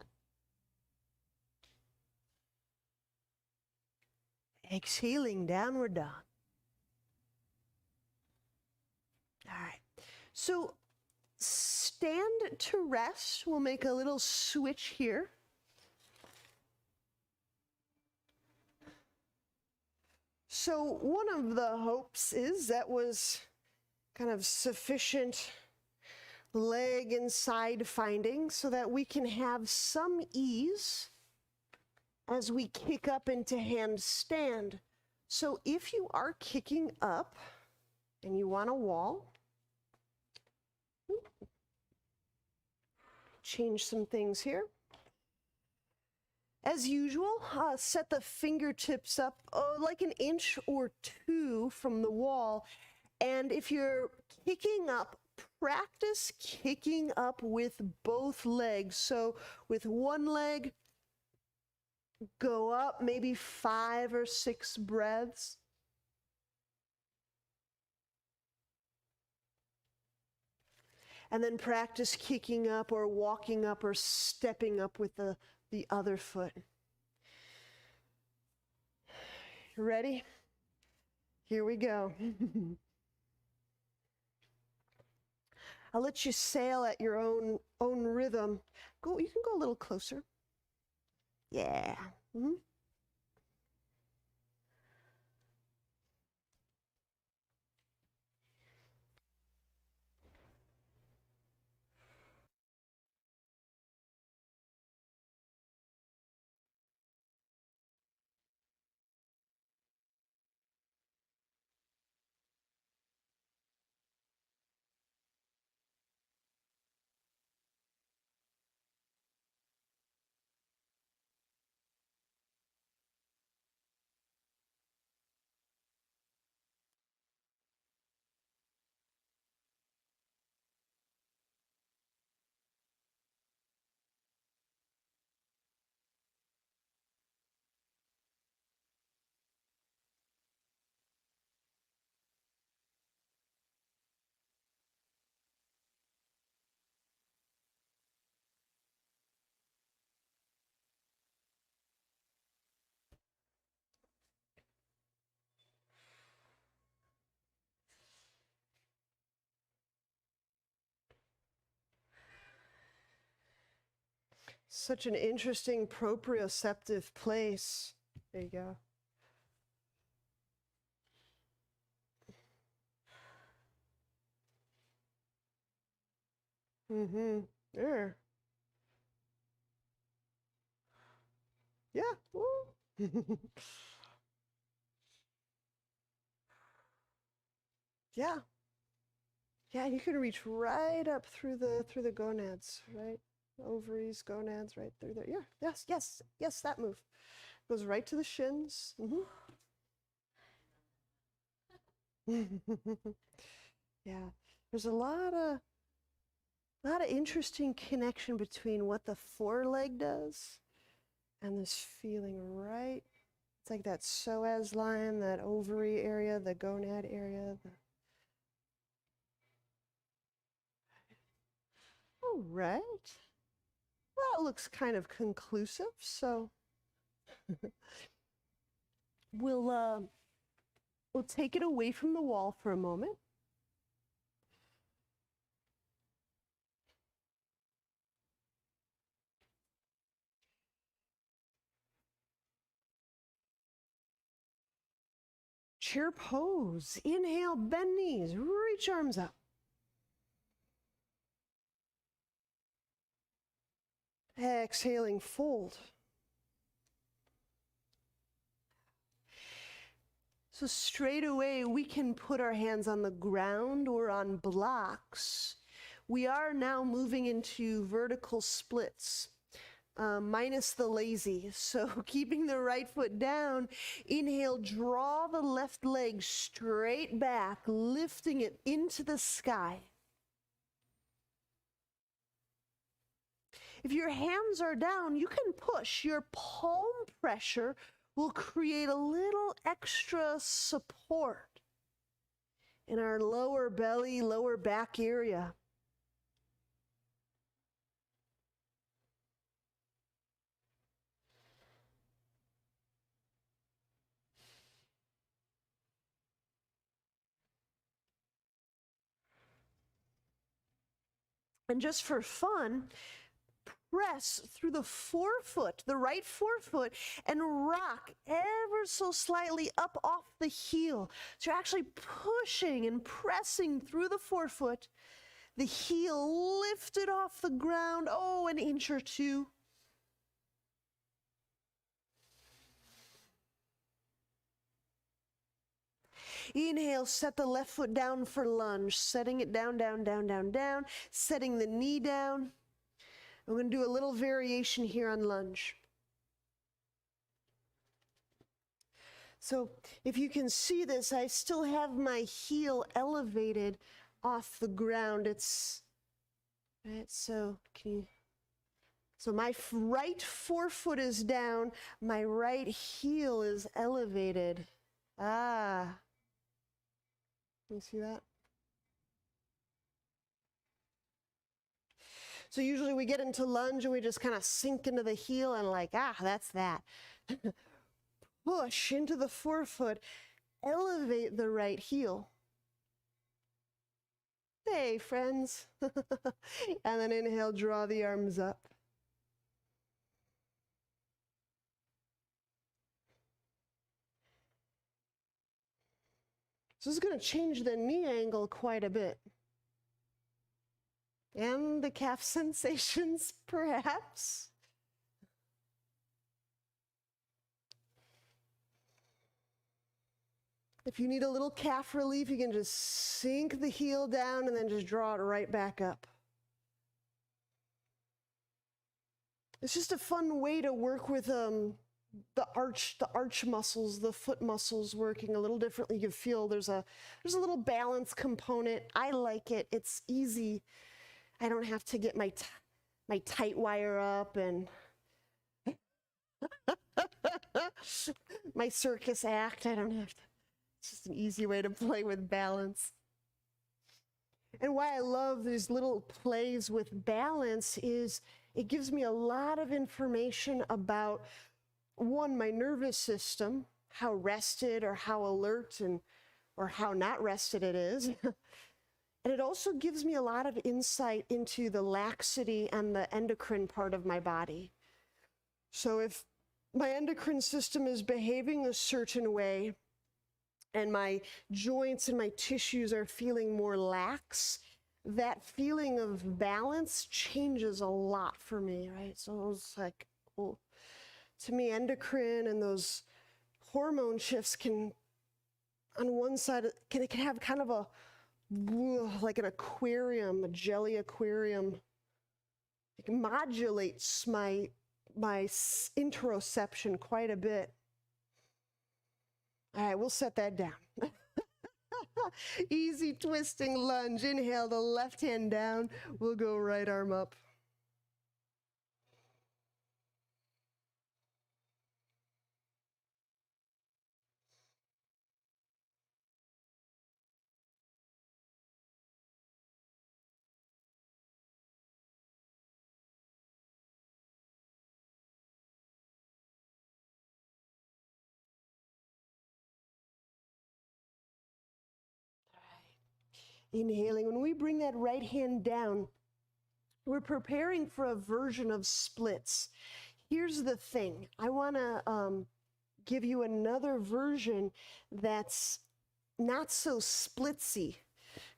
Exhaling, downward dog. All right. So stand to rest. We'll make a little switch here. So one of the hopes is that was kind of sufficient leg and side finding so that we can have some ease as we kick up into handstand. So if you are kicking up and you want a wall, change some things here. As usual, set the fingertips up like an inch or two from the wall. And if you're kicking up, practice kicking up with both legs. So with one leg, go up maybe 5 or 6 breaths. And then practice kicking up or walking up or stepping up with the other foot. Ready? Here we go. I'll let you sail at your own rhythm. You can go a little closer. Yeah. Mm-hmm. Such an interesting proprioceptive place. There you go. Mm-hmm. There. Yeah. Woo. Yeah. Yeah, you can reach right up through the gonads, right? Ovaries, gonads, right through there. Yeah. Yes, yes, yes, that move. Goes right to the shins. Mm-hmm. Yeah. There's a lot of interesting connection between what the foreleg does and this feeling right. It's like that psoas line, that ovary area, the gonad area. All right. Well, it looks kind of conclusive, so we'll take it away from the wall for a moment. Chair pose. Inhale, bend knees, reach arms up. Exhaling, fold. So straight away, we can put our hands on the ground or on blocks. We are now moving into vertical splits, minus the lazy. So keeping the right foot down, inhale, draw the left leg straight back, lifting it into the sky. If your hands are down, you can push. Your palm pressure will create a little extra support in our lower belly, lower back area. And just for fun, press through the forefoot, the right forefoot, and rock ever so slightly up off the heel. So you're actually pushing and pressing through the forefoot, the heel lifted off the ground, an inch or two. Inhale, set the left foot down for lunge, setting it down, down, down, down, down, setting the knee down. I'm going to do a little variation here on lunge. So if you can see this, I still have my heel elevated off the ground. It's, right, so my right forefoot is down, my right heel is elevated. You see that? So usually we get into lunge and we just kind of sink into the heel and that's that. Push into the forefoot, elevate the right heel. Hey, friends. And then inhale, draw the arms up. So this is going to change the knee angle quite a bit. And the calf sensations, perhaps. If you need a little calf relief, you can just sink the heel down and then just draw it right back up. It's just a fun way to work with the arch muscles, the foot muscles working a little differently. You feel there's a little balance component. I like it. It's easy. I don't have to get my tight wire up and my circus act. I don't have to. It's just an easy way to play with balance. And why I love these little plays with balance is it gives me a lot of information about, one, my nervous system, how rested or how alert or how not rested it is. And it also gives me a lot of insight into the laxity and the endocrine part of my body. So if my endocrine system is behaving a certain way and my joints and my tissues are feeling more lax, that feeling of balance changes a lot for me, right? So it's like, to me, endocrine and those hormone shifts can, on one side, it can have kind of like an aquarium, a jelly aquarium. It modulates my interoception quite a bit. All right, we'll set that down. Easy twisting lunge. Inhale the left hand down. We'll go right arm up. Inhaling. When we bring that right hand down, we're preparing for a version of splits. Here's the thing. I want to give you another version that's not so splitsy.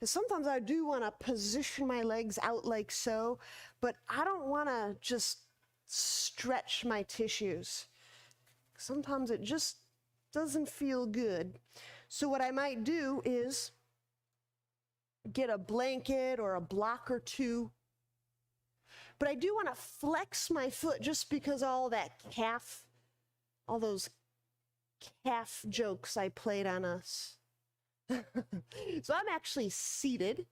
Because sometimes I do want to position my legs out like so, but I don't want to just stretch my tissues. Sometimes it just Doesn't feel good. So what I might do is get a blanket or a block or two. But I do want to flex my foot just because all those calf jokes I played on us. So I'm actually seated.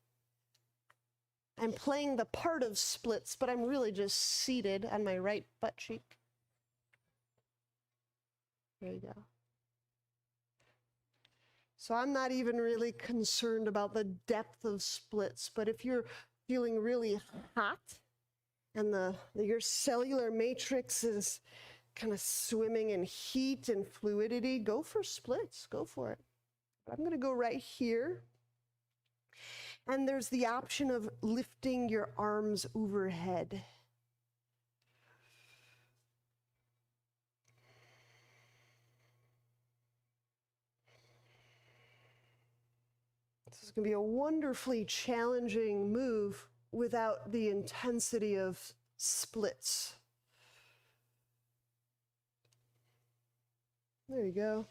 I'm playing the part of splits, but I'm really just seated on my right butt cheek. There you go. So I'm not even really concerned about the depth of splits, but if you're feeling really hot and your cellular matrix is kind of swimming in heat and fluidity, go for splits, go for it. But I'm gonna go right here. And there's the option of lifting your arms overhead. This is going to be a wonderfully challenging move without the intensity of splits. There you go.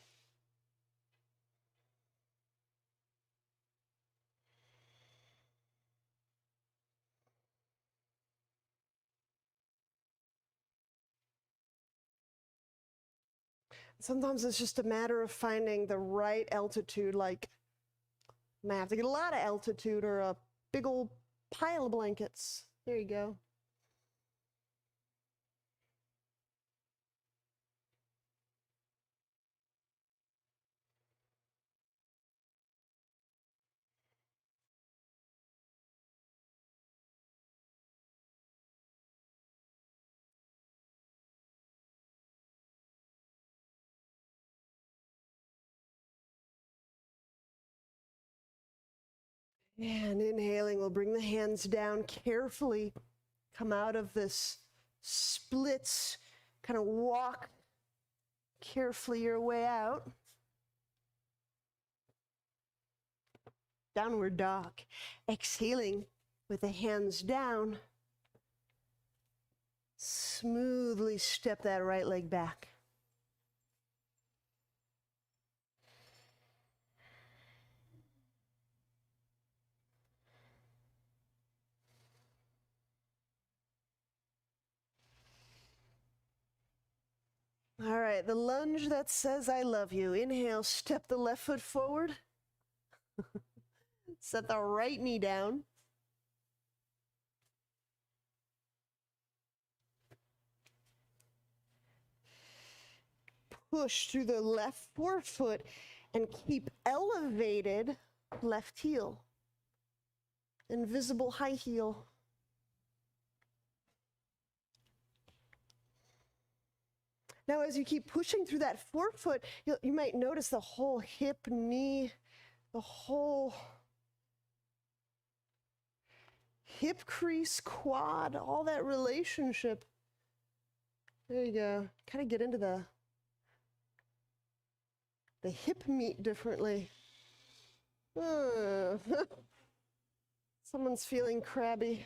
Sometimes it's just a matter of finding the right altitude, like I might have to get a lot of altitude or a big old pile of blankets. There you go. And inhaling, we'll bring the hands down carefully. Come out of this splits, kind of walk carefully your way out. Downward dog. Exhaling with the hands down. Smoothly step that right leg back. All right, the lunge that says I love you. Inhale, step the left foot forward. Set the right knee down. Push through the left forefoot and keep elevated left heel. Invisible high heel. Now, as you keep pushing through that forefoot, you might notice the whole hip, knee, the whole hip crease, quad, all that relationship. There you go. Kind of get into the hip meat differently. Someone's feeling crabby.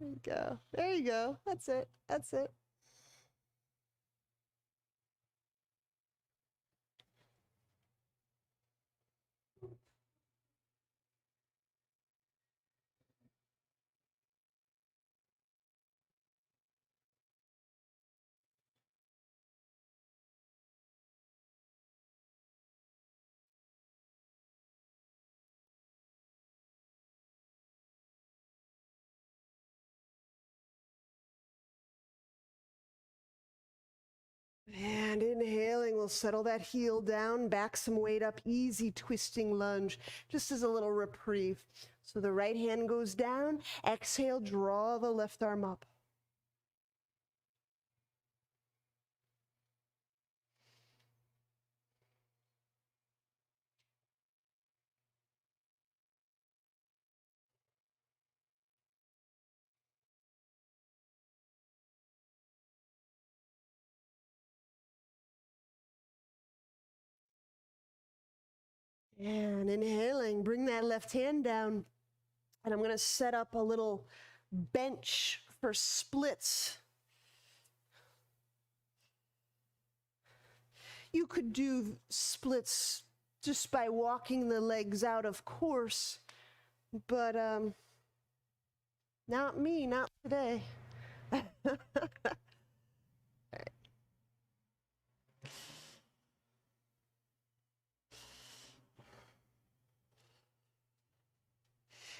There you go. There you go. That's it. That's it. And inhaling, we'll settle that heel down, back some weight up, easy twisting lunge, just as a little reprieve. So the right hand goes down, exhale, draw the left arm up. And inhaling, bring that left hand down. And I'm going to set up a little bench for splits. You could do splits just by walking the legs out, of course, but not me, not today.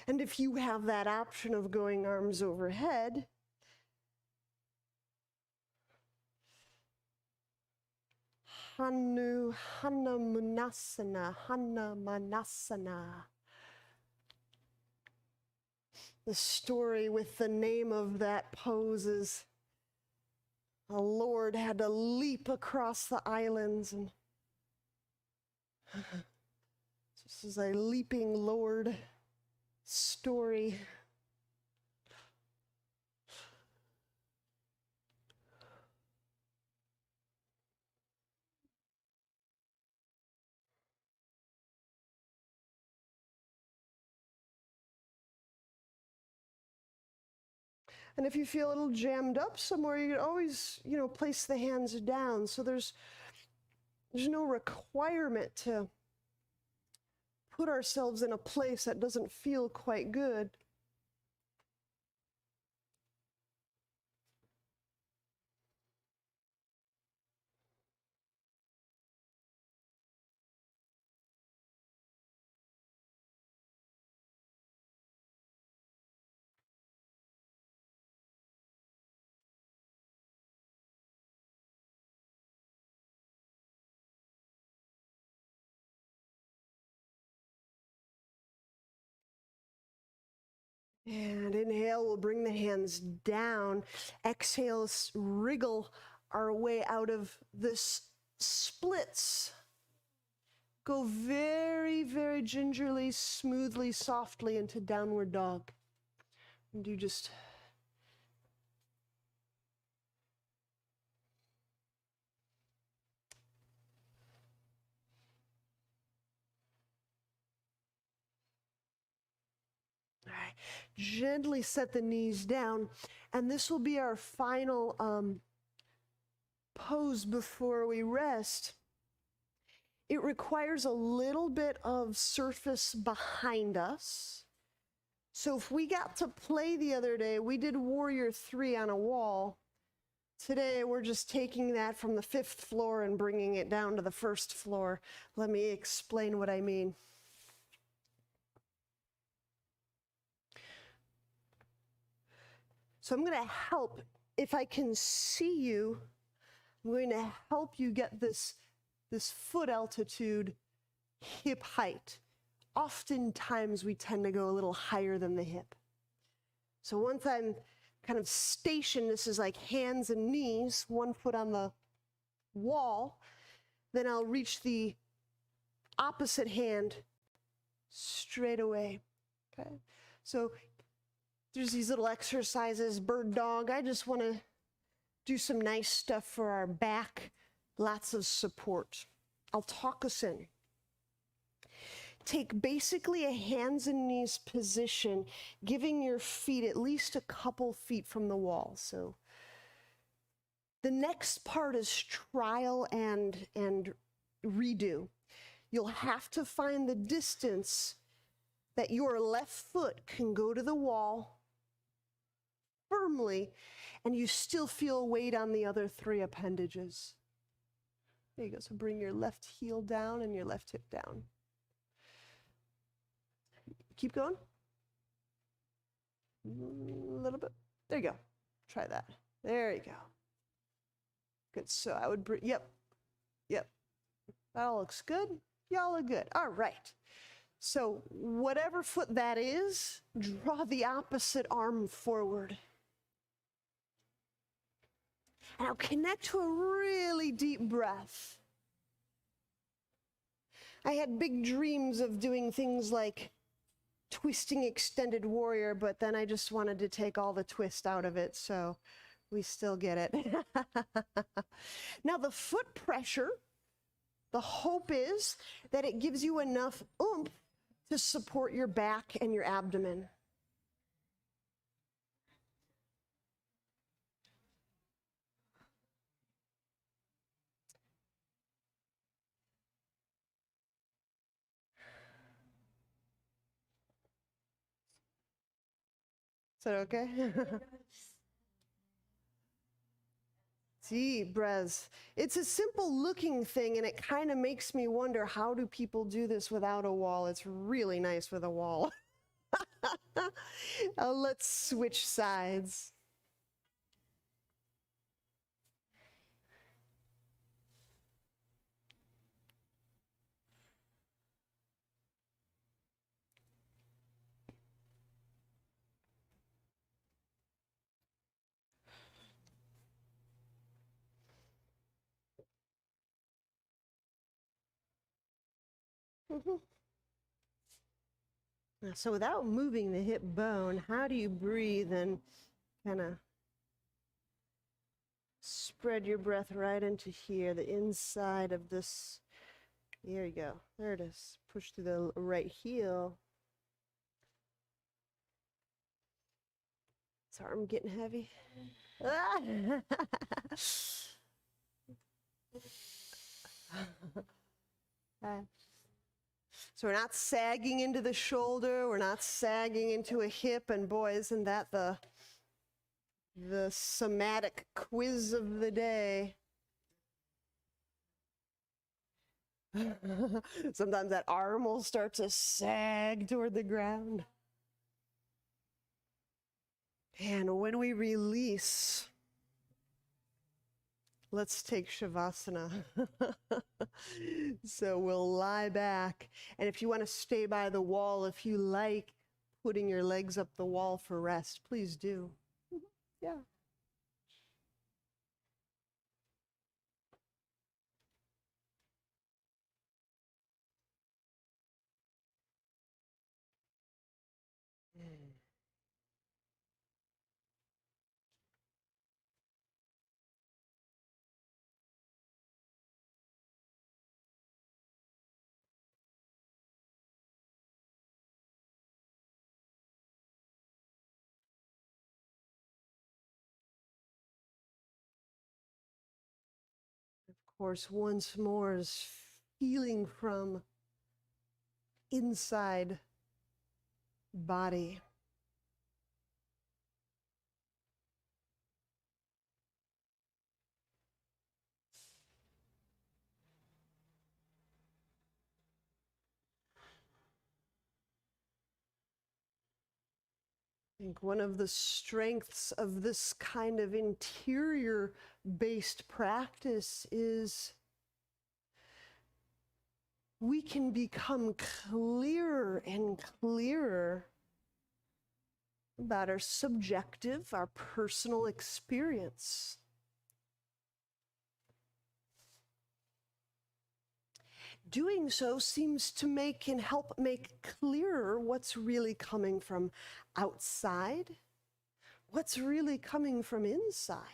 And if you have that option of going arms overhead, Hanumanasana. The story with the name of that pose is a lord had to leap across the islands, and this is a leaping lord story. And if you feel a little jammed up somewhere, you can always, place the hands down. So there's no requirement to put ourselves in a place that doesn't feel quite good. And inhale, we'll bring the hands down. Exhale, wriggle our way out of this splits. Go very, very gingerly, smoothly, softly into downward dog. And you just all right. Gently set the knees down, and this will be our final pose before we rest. It requires a little bit of surface behind us. So if we got to play the other day, we did Warrior 3 on a wall. Today, we're just taking that from the 5th floor and bringing it down to the 1st floor. Let me explain what I mean. So I'm going to help, if I can see you, I'm going to help you get this foot altitude, hip height. Oftentimes we tend to go a little higher than the hip. So once I'm kind of stationed, this is like hands and knees, one foot on the wall, then I'll reach the opposite hand straight away. Okay? So there's these little exercises, bird dog. I just want to do some nice stuff for our back, lots of support. I'll talk us in. Take basically a hands and knees position, giving your feet at least a couple feet from the wall. So the next part is trial and redo. You'll have to find the distance that your left foot can go to the wall firmly, and you still feel weight on the other 3 appendages. There you go. So bring your left heel down and your left hip down. Keep going. A little bit. There you go. Try that. There you go. Good. So I would bring, yep. That all looks good. Y'all look good. All right. So whatever foot that is, draw the opposite arm forward. And now connect to a really deep breath. I had big dreams of doing things like twisting extended warrior, but then I just wanted to take all the twist out of it, so we still get it. Now the foot pressure, the hope is that it gives you enough oomph to support your back and your abdomen. Is that okay? Deep breaths. It's a simple looking thing, and it kind of makes me wonder, how do people do this without a wall? It's really nice with a wall. Let's switch sides. So without moving the hip bone, how do you breathe and kind of spread your breath right into here, the inside of this? There you go. There it is. Push through the right heel. Is the arm getting heavy? So we're not sagging into the shoulder, we're not sagging into a hip, and boy, isn't that the somatic quiz of the day. Sometimes that arm will start to sag toward the ground. And when we release, let's take Shavasana. So we'll lie back. And if you want to stay by the wall, if you like putting your legs up the wall for rest, please do. Yeah. Of course, once more is feeling from inside body. I think one of the strengths of this kind of interior-based practice is we can become clearer and clearer about our subjective, our personal experience. Doing so seems to make and help make clearer what's really coming from outside, what's really coming from inside.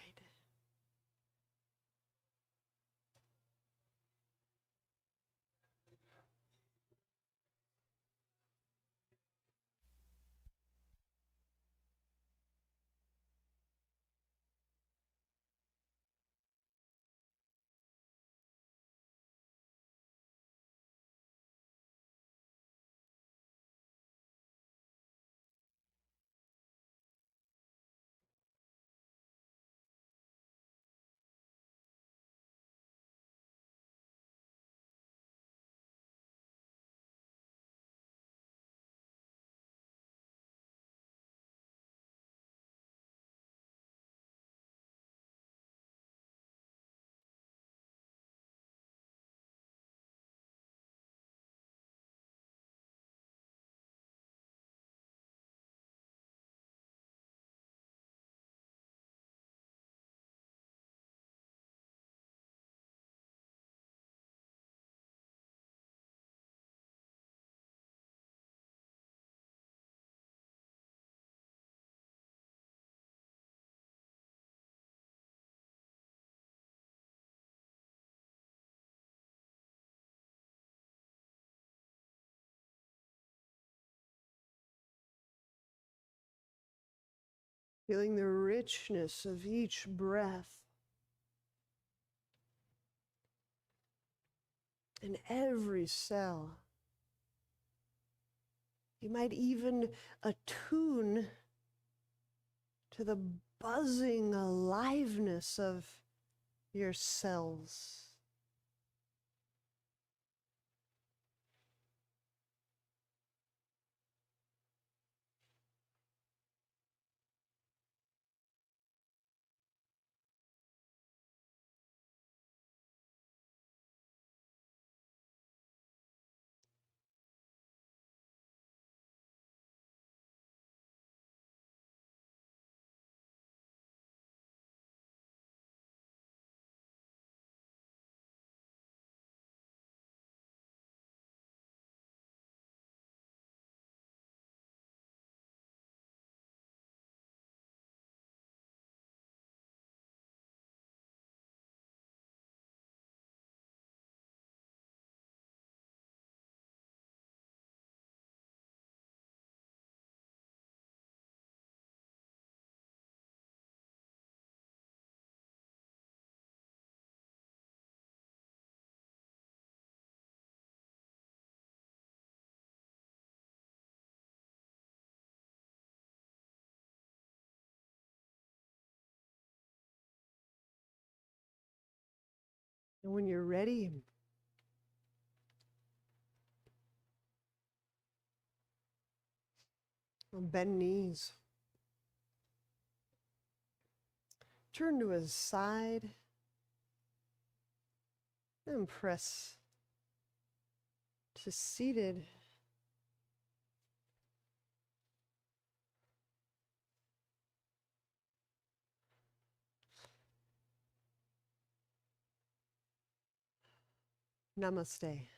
Feeling the richness of each breath in every cell. You might even attune to the buzzing aliveness of your cells. And when you're ready, bend knees. Turn to his side and press to seated. Namaste.